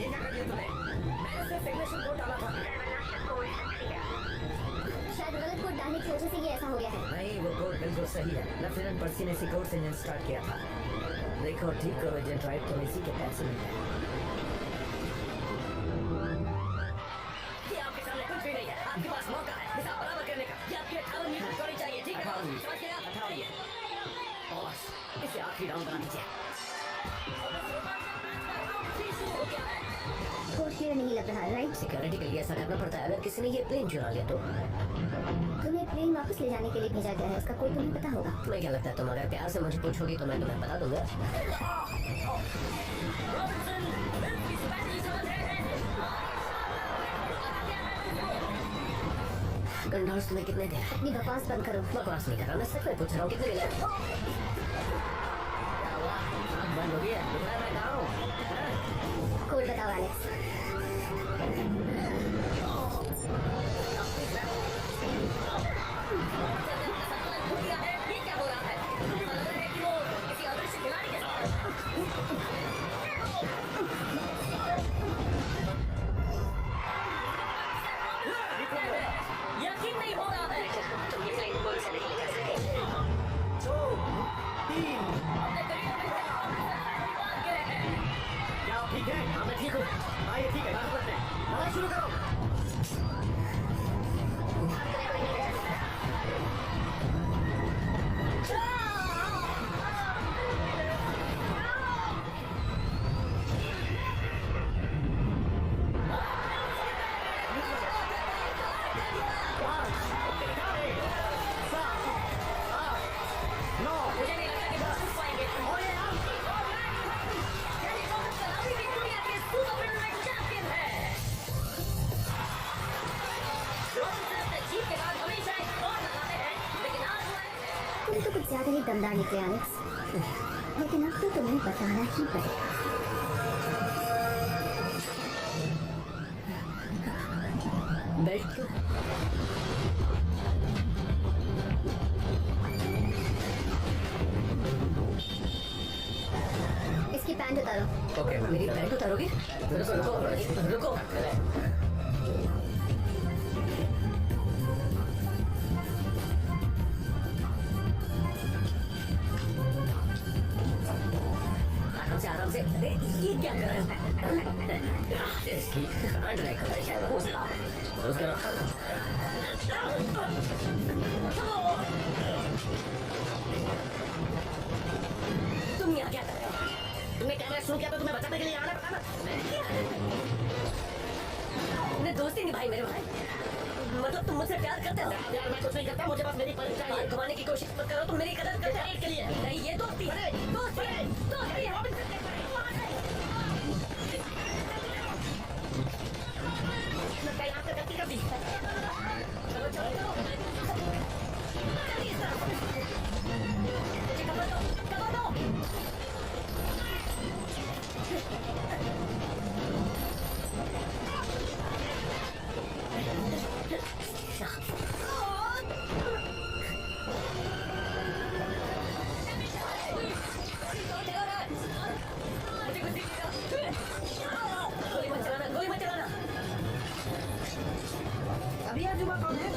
ये क्या कर दिया तूने? मैंने सिर्फ सिग्नेचर कोड डाला था। शायद गलत कोड डालने की वजह से ये ऐसा हो गया है। नहीं, वो कोड बिल्कुल सही है। लेफ्टिनेंट पर्सी ने इसी कोड से इंजन स्टार्ट किया था। देखो ठीक करो, एजेंट राइट तो इसी के पैसे मिलते हैं। ये आपके सामने कुछ भी नहीं है। आपके पास मौका है हिसाब बराबर करने का। ये आपकी 58 मीटर चौड़ी चाहिए, ठीक है? समझ गया? 58। बॉस, इसे आखिरी राउंड बना दीजिए। कोड क्लियर नहीं लग रहा, राइट? सिक्योरिटी के लिए ऐसा करना पड़ता है। अगर किसी ने ये प्लेन चुरा लिया तो? तुम्हें प्लेन वापस ले जाने के लिए भेजा गया है, इसका कोड तुम्हें पता होगा। तुम्हें क्या लगता है तुम अगर प्यार से मुझे पूछोगी तो मैं तुम्हें बता दूंगा? गंडोर्स तुम्हें कितने दे? अपनी बकवास बंद करो। बकवास नहीं कर रहा, मैं सच में पूछ रहा हूँ कितने मिले? क्या हुआ? आँख बंद हो गई है? दुबारा मैं कहाँ हूँ? कोड बताओ एलेक्स। ये क्या हो रहा है? मुझे लग रहा है कि वो किसी अदृश्य खिलाड़ी के साथ। यकीन नहीं हो रहा है। तुम ये प्लेन कोई से नहीं लेकर सके। 2, 3। क्या आप ठीक है? हाँ मैं ठीक हूँ। आइए ठीक है, बात करते हैं। लड़ाई शुरू करो। मुझे नहीं लगता कि बॉस पाएंगे। शानदार निकले एलेक्स, लेकिन अब तो तुम्हें बताना ही पड़ेगा। बेल्ट क्यों? इसकी पैंट उतारो। Okay ma'am. मेरी पैंट उतारोगे? रुको रुको। आराम से। अरे ये क्या कर रहे हो? इसकी पैंट नहीं कर रही है। उसका तुम यहाँ क्या कर रहे हो? तुमने कैमरा शुरू किया तो तुम्हें बचाने के लिए आना पड़ा ना? तुमने दोस्ती निभाई मेरे भाई। मतलब तुम मुझसे प्यार करते हो? यार मैं कुछ नहीं करता, मुझे बस मेरी परीक्षा है। घुमाने की कोशिश मत करो, तुम मेरी कदर करते हो के लिए। नहीं ये दोस्ती है। दोस्ती है। दोस्ती है। यहाँ पे गलती कर दी। चलो चलो चलो। मुझे कवर दो, कवर दो। गोली मत चलाना, गोली मत चलाना। अभी आजुबा कौन है?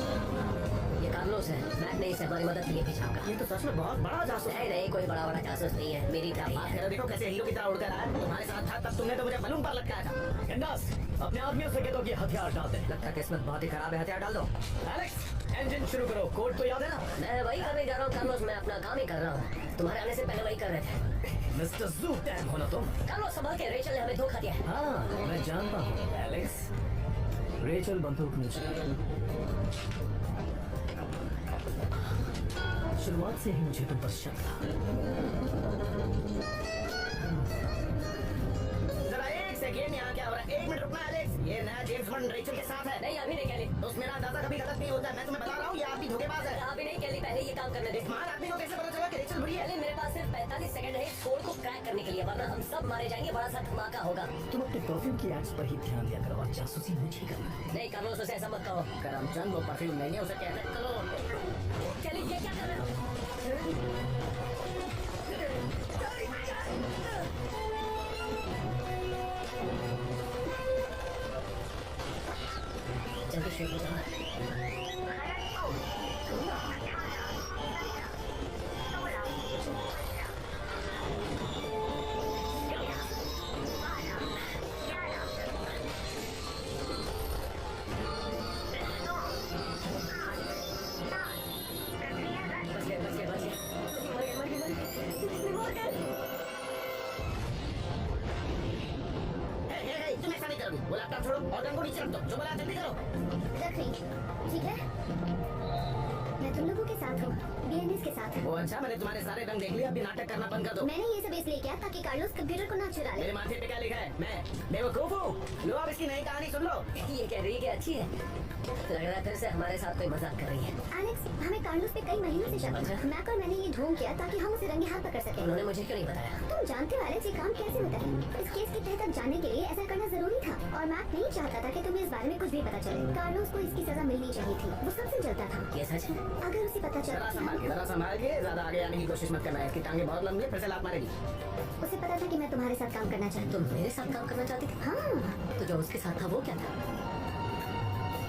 ये कार्लोस है। मैट ने इसे हमारी मदद के लिए भेजा होगा। ये तो सच में बहुत बड़ा जासूस है। नहीं कोई बड़ा जासूस नहीं है। मेरी तरह बात करो, देखो कैसे हीरो की तरह उड़कर आया। तुम्हारे साथ था तब तुमने तो मुझे बलून पर लटकाया था। गंडास, अपने आदमियों से कह दो कि हथियार डाल दे। लगता है किस्मत बहुत ही खराब है, हथियार डाल दो। एलेक्स, इंजन शुरू करो। कोड तो याद है ना? मैं वही करने जा रहा हूँ कार्लोस। मैं अपना काम ही कर रहा हूँ। तुम्हारे आने से पहले वही कर रहे थे। मिस्टर जू टैग हो ना तुम? कार्लोस संभल के, रेचल ने हमें धोखा दिया है। हाँ मैं जानता हूँ एलेक्स। रेचल बंदूक नीचे। शुरुआत से ही मुझे तुम पर शक था। जरा एक सेकेंड, यहाँ क्या हो रहा है? 1 मिनट रुकना एलेक्स। ये नया जेम्स बॉन्ड रेचल के साथ है। नहीं अभी नहीं कैली। तो मेरा अंदाजा कभी गलत नहीं होता है। मैं तुम्हें बता रहा हूँ, ये आदमी धोखेबाज है। अभी नहीं कैली, पहले ये काम करने दे। स्मार्ट आदमी को कैसे पता चला कि रेचल बुरी है? पहले मेरे पास सिर्फ 45 सेकंड है इस कोड को क्रैक करने के लिए, वरना हम सब मारे जाएंगे। बड़ा सा धमाका होगा। तुम अपने परफ्यूम की एड्स पर ही ध्यान दिया करो और जासूसी मुझे करना। नहीं कार्लोस उसे ऐसा मत कहो। करमचंद वो परफ्यूम नहीं है, उसे कहते करो। कैली ये क्या कर रहे हो? जल्दी शेक हो बच गए बच गए बच गए। मर गए। तुम ऐसा नहीं करोगे। वो लैपटॉप छोड़ो और गन को नीचे रख दो। जो बोला जल्दी करो। रख रही, ठीक है? मैं तुम लोगों के साथ हूँ, बीएनएस के साथ। वो अच्छा, मैंने तुम्हारे सारे रंग देख लिए। अभी नाटक करना बंद कर दो। मैंने ये सब इसलिए किया ताकि कार्लोस कंप्यूटर को ना चुरा ले। मेरे माथे पे क्या लिखा है? मैं बेवकूफ हूँ। लो अब इसकी नई कहानी सुन लो। ये कह रही है कि अच्छी है। लग रहा है फिर से हमारे साथ कोई मजाक कर रही है। एलेक्स, हमें कार्लोस पे कई महीनों से शक था। मैक और मैंने ये ढूंढ किया ताकि हम उसे रंगे हाथ पकड़ सकें। उन्होंने मुझे क्यों नहीं बताया? तुम जानते हो एलेक्स, ये काम कैसे होता है। इस केस की तह तक जानने के लिए ऐसा करना जरूरी था और मैक नहीं चाहता था कि तुम्हें इस बारे में कुछ भी पता चले। कार्लोस को इसकी सजा मिलनी चाहिए थी। वो सबसे जलता था। ये सच है? अगर उसे पता जरा चला संभाल के, जरा संभाल के। ज्यादा आगे आने की कोशिश मत करना। इसकी टांगे बहुत लंबी है, फिर से लात मारेगी। उसे पता था कि मैं तुम्हारे साथ काम करना चाहती तुम मेरे साथ काम करना चाहती थी? हाँ, तो जो उसके साथ था वो क्या था?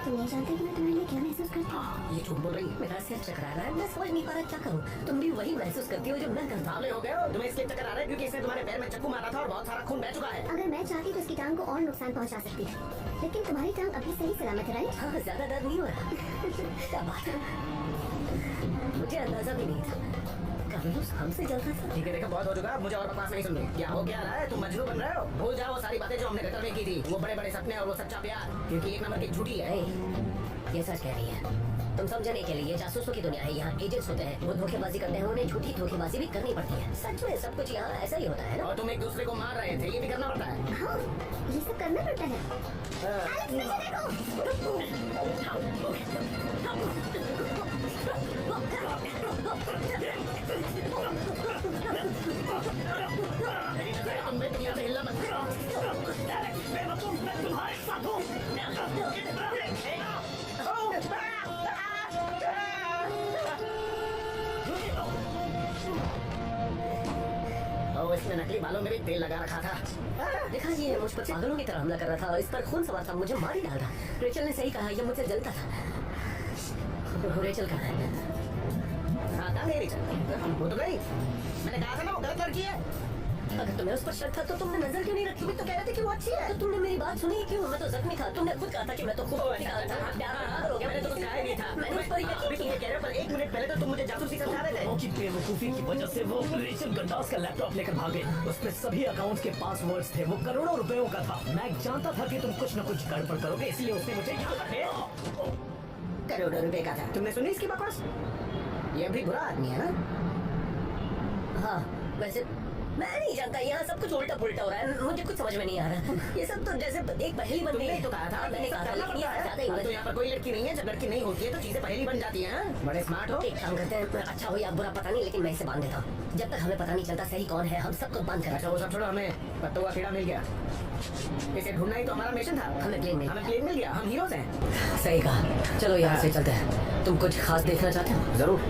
तुम नहीं जानते कि मैं तुम्हारे लिए क्या महसूस करती हूँ। ये झूठ बोल रही है। मेरा सिर चकरा रहा है। मैं समझ नहीं पा रहा क्या करूँ। तुम भी वही महसूस करती हो जो मैं करता हूँ। सामने हो गए हो। तुम्हें इसलिए चक्कर आ रहा है क्योंकि इसने तुम्हारे पैर में चाकू मारा था और बहुत सारा खून बह चुका है। अगर मैं चाहती तो इसकी टांग को और नुकसान पहुंचा सकती थी, लेकिन तुम्हारी टांग अभी सही सलामत है, राइट? हाँ ज्यादा दर्द नहीं हो रहा। क्या बात है, मुझे अंदाजा भी नहीं था। कार्लोस हमसे जलता था। ठीक है, देखो बहुत हो चुका। मुझे और बकवास नहीं सुननी। क्या हो क्या रहा है? तुम मजनू बन रहे हो। भूल जाओ वो सारी बातें जो हमने गटर में की थी। वो बड़े बड़े सपने और वो सच्चा प्यार, क्योंकि एक नंबर की झूठी है। नहीं, ये सच कह रही है। तुम समझने के लिए जासूसों की दुनिया है। यहाँ एजेंट्स होते हैं, वो धोखेबाजी करते हैं। उन्हें झूठी धोखेबाजी भी करनी पड़ती है। सच में सब कुछ यहाँ ऐसा ही होता है ना? और तुम एक दूसरे को मार रहे थे, ये भी करना पड़ता है। हाँ, ये सब करना पड़ता है। एलेक्स, नीचे देखो। ओ, इसने नकली बालों में भी तेल लगा रखा था। देखा ये मुझ पर पागलों की तरह हमला कर रहा था, इस पर खून सवार था, मुझे मार ही डाल रहा। रेचल ने सही कहा, ये मुझसे जलता था। रेचल कहाँ है? हाँ, कहाँ गई रेचल? वो तो गई। मैंने कहा था ना वो गलत लड़की है। अगर तुम्हें उस पर शक था तो तुमने नजर क्यों नहीं रखी? भी तो कह रहे थे कि वो अच्छी है। तो तुमने मेरी बात सुनी क्यों? मैं तो जख्मी था, तुमने खुद कहा था कि मैं तो खूब निकाल था। प्यार हो गया, मैंने तो कुछ कहा ही नहीं था। मैंने उस पर ये कह रहे हो, पर 1 मिनट पहले तो तुम मुझे जासूसी समझा रहे थे। की बेवकूफी की वजह से वो रेचल गंडास का लैपटॉप लेकर भागे। उसमें सभी अकाउंट्स के पासवर्ड्स थे। वो करोड़ों रुपयों का था। मैं जानता था कि तुम कुछ न कुछ गड़बड़ करोगे, इसलिए उसने मुझे यहाँ रखे। करोड़ों रुपए का था। तुमने सुनी इसकी बकवास? ये भी बुरा आदमी है ना? हाँ, वैसे मैं नहीं जानता, यहाँ सब कुछ उल्टा पुल्टा हो रहा है, मुझे कुछ समझ में नहीं आ रहा। ये सब तो जैसे एक पहेली बन गई। तो कहा था, मैंने कहा था, लेकिन ये ज्यादा ही तो यहाँ पर कोई लड़की नहीं है। जब लड़की नहीं होती है तो चीजें पहली बन जाती हैं। बड़े स्मार्ट हो। एक काम करते हैं, अच्छा हो या बुरा पता नहीं, लेकिन मैं इसे बांध देता हूँ। जब तक हमें पता नहीं चलता सही कौन है, हम सबको बंद कर। अच्छा वो सब छोड़ो, हमें पत्तों का कीड़ा मिल गया। इसे ढूंढना ही तो हमारा मिशन था। हमें प्लेन मिल गया। हम हीरोज हैं। सही कहा। चलो यहाँ से चलते हैं। तुम कुछ खास देखना चाहते हो? जरूर।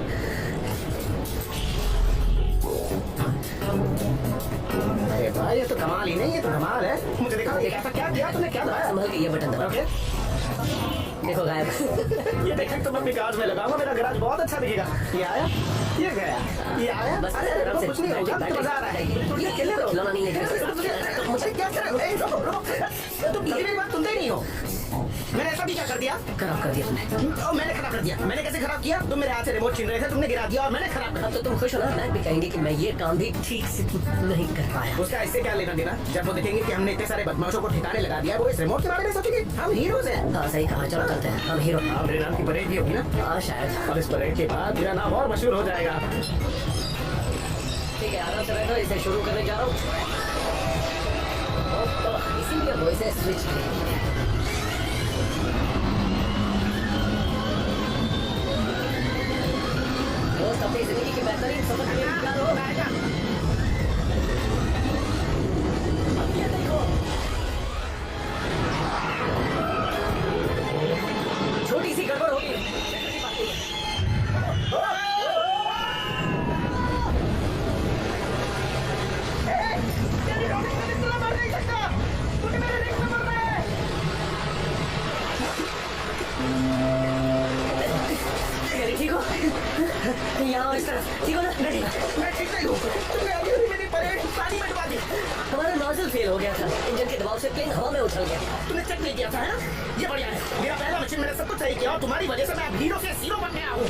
अरे भाई ये तो कमाल ही नहीं, ये तो कमाल है। मुझे दिखाओ, ये ऐसा क्या किया तुमने? क्या दबाया? संभल के ये बटन दबाओ। ओके। देखो गायब। ये देखा तो मैं अपनी गैराज में लगाऊंगा, मेरा गैराज बहुत अच्छा दिखेगा। ये आया, ये गया, ये आया। बस अरे आराम से कुछ नहीं होगा, बैठ- मजा आ रहा है। थोड़ी देर खेलने दो। खिलौना नहीं है। तो मुझे क्या कर रहे हो? तुम ये मेरी बात सुनते ही नहीं हो। मैंने ऐसा भी क्या कर दिया? खराब कर दिया तुमने। और मैंने खराब कर दिया। मैंने कैसे खराब किया? तुम मेरे हाथ से रिमोट छीन रहे थे, तुमने गिरा दिया और मैंने खराब कर अब तो तुम खुश हो ना? मैं भी कहेंगे कि मैं ये काम भी ठीक से नहीं कर पाया। दिया। उसका इससे क्या लेना देना? जब वो देखेंगे कि हमने इतने सारे बदमाशों को ठिकाने लगा दिया, वो इस रिमोट के बारे में सोचेंगे। हम हीरोज हैं। हाँ सही कहा, चलो चलते हैं, हम हीरो। हाँ, मेरे नाम की परेड भी होगी ना? हाँ शायद। और इस परेड के बाद मेरा नाम और मशहूर हो जाएगा। ठीक है, आराम से बैठो, इसे शुरू करने जा रहा हूँ। इसीलिए वो इसे स्विच किया। दोस्त अपनी जिंदगी की बेहतरीन सफर के लिए तैयार हो? अब ये देखो, छोटी सी गड़बड़ होगी। ठीक हो? यहाँ इस तरफ ठीक हो ना? नहीं, मैं ठीक नहीं हूँ। तुमने अभी मेरी परेड पानी में डुबा दी। हमारा नोजल फेल हो गया था, इंजन के दबाव से प्लेन हवा में उछल गया। तुमने चेक नहीं किया था, है ना? ये बढ़िया है। मेरा पहला मिशन मैंने सब कुछ सही किया और तुम्हारी वजह से मैं अब हीरो से जीरो बन गया हूँ।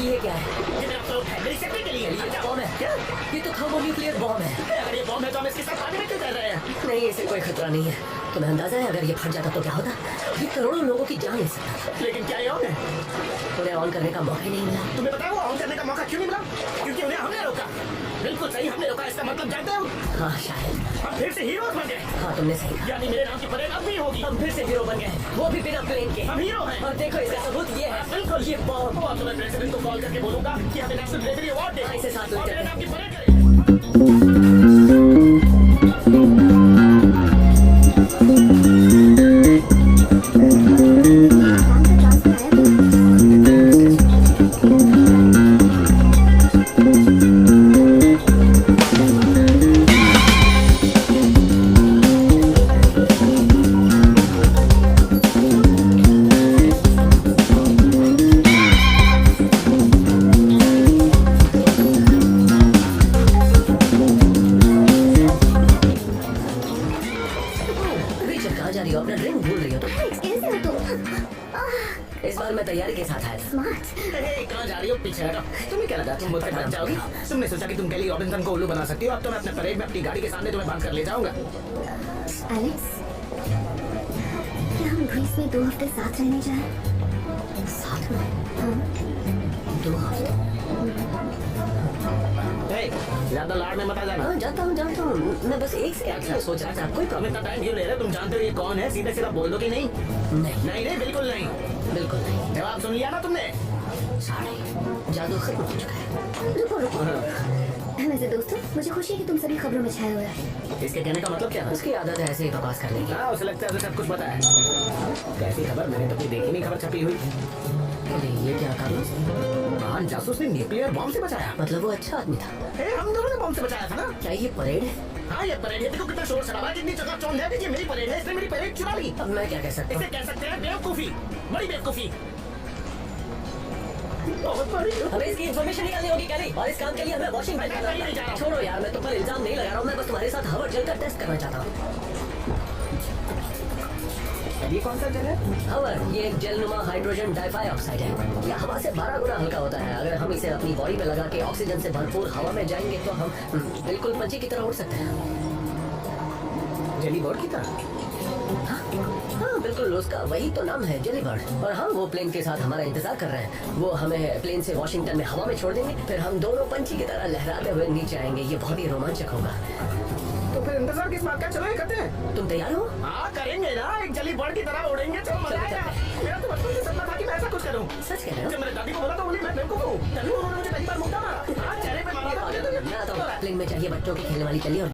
ये क्या है? ये मेरा फ्लोट है, मेरी सेफ्टी के लिए। ये बॉम्ब है क्या? ये तो थर्मोन्यूक्लियर बॉम्ब है। अगर ये बॉम्ब है तो हम इसके साथ पानी में क्यों तैर रहे हैं? नहीं, इसे कोई खतरा नहीं है। तुम्हें अंदाजा है अगर ये फट जाता तो क्या होता? ये करोड़ों लोगों की जान ले सकता था। लेकिन क्या ये ऑन है? उन्हें ऑन करने का मौका ही नहीं मिला। तुम्हें पता है वो ऑन करने का मौका क्यों नहीं मिला? क्योंकि उन्हें हमने रोका। बिल्कुल सही, हमने रोका। इसका मतलब जानते हो? हाँ शायद। हम फिर से हीरोज बन गए। हाँ तुमने सही कहा, यानी मेरे नाम की परेड अब भी होगी। हम फिर से हीरो बन गए, वो भी बिना प्लेन के। हम हीरो हैं। और देखो इसका सबूत ये है। बिल्कुल, ये बॉम्ब। और तो मैं प्रेसिडेंट को कॉल करके बोलूंगा कि हमें नेशनल ब्रेवरी अवार्ड दे। हाँ, इसे साथ लेते और मेरे हैं। नाम की परेड करें। रिचर्ड कहाँ जा रही हो? अपना ड्रिंक भूल रही हो तुम। कैसे हो तुम? इस बार मैं तैयारी के साथ आया था। स्मार्ट। कहाँ जा रही हो? पीछे हटो। तुम्हें क्या लगा तुम मुझसे बच जाओगी? तुमने सोचा कि तुम कैली रॉबिन्सन को उल्लू बना सकती हो। अब तो मैं अपने परेड में अपनी गाड़ी के सामने तुम्हें बांध कर ले जाऊंगा। एलेक्स, क्या हम ग्रीस में 2 हफ्ते साथ रहने जाएं? साथ में? हाँ। 2 हफ्ते? हे, ज्यादा लाड़ में मत आ जाना। हाँ जानता हूँ। मैं बस एक से एक्चुअली सोच रहा था। कोई तुम इतना टाइम क्यों ले रहे हो? तुम जानते हो ये कौन है? सीधे सीधा बोल दो कि नहीं। प्रॉब्लम नहीं। नहीं, बिल्कुल नहीं। बिल्कुल नहीं। जवाब सुन लिया ना तुमने? साढ़े जादू खत्म हो चुका है। रुको। वैसे दोस्तों, मुझे खुशी है कि तुम सभी खबरों में छाए हुए हैं। इसके कहने का मतलब क्या है? उसकी आदत है ऐसे ही बकवास करने की। हाँ, उसे लगता है उसे सब कुछ पता है। कैसी खबर? मैंने तो कोई देखी नहीं खबर छपी हुई। ये क्या कार्लोस? महान जासूस ने न्यूक्लियर बॉम्ब से बचाया। मतलब वो अच्छा आदमी था। हम दोनों ने बॉम्ब से बचाया था ना। क्या ये परेड है? हाँ, ये परेड है। देखो कितना शोर शराबा है, कितनी चकाचौंध है। ये मेरी परेड है, इसने मेरी परेड चुरा ली। अब मैं क्या कह सकता इसे हूँ? कह सकते हैं बेवकूफी, बड़ी बेवकूफी। बहुत बड़ी। हमें इसकी इन्फॉर्मेशन निकालनी होगी कैली, और इस काम के लिए हमें वॉशिंगटन मैं कहीं नहीं जा रहा हूँ। छोड़ो यार, मैं तुम पर इल्जाम नहीं लगा रहा हूँ, मैं बस तुम्हारे साथ हवा जल का टेस्ट करना चाहता हूँ। ये कौन सा जल है? हवर, ये एक जेलनुमा हाइड्रोजन डाइऑक्साइड है। यह हवा से 12 गुना हल्का होता है। अगर हम इसे अपनी बॉडी पे लगा के ऑक्सीजन से भरपूर हवा में जाएंगे तो हम बिल्कुल पंछी की तरह उड़ सकते हैं। जेली बर्ड की तरह। हाँ बिल्कुल, उसका वही तो नाम है, जेली बर्ड। और हाँ, वो प्लेन के साथ हमारा इंतजार कर रहे हैं। वो हमें प्लेन से वॉशिंगटन में हवा में छोड़ देंगे, फिर हम दोनों पंछी की तरह लहराते हुए नीचे आएंगे। ये बहुत ही रोमांचक होगा। तो फिर इंतजार किस बात का? चलो ये करते हैं। तुम तैयार हो? हाँ करेंगे ना, एक जली बर्ड की तरह उड़ेंगे। चलो मजा आएगा। मेरा तो बचपन से सपना था कि मैं ऐसा कुछ करूं। सच कह रहे हो? जब मैंने दादी को बोला तो बोली मैं बेवकूफ हूँ। तभी उन्होंने मुझे पहली बार मुक्का मारा। हाँ, चेहरे पे मारा था। मैं आता हूँ। प्लेन में चाहिए बच्चों की खेलने वाली चली और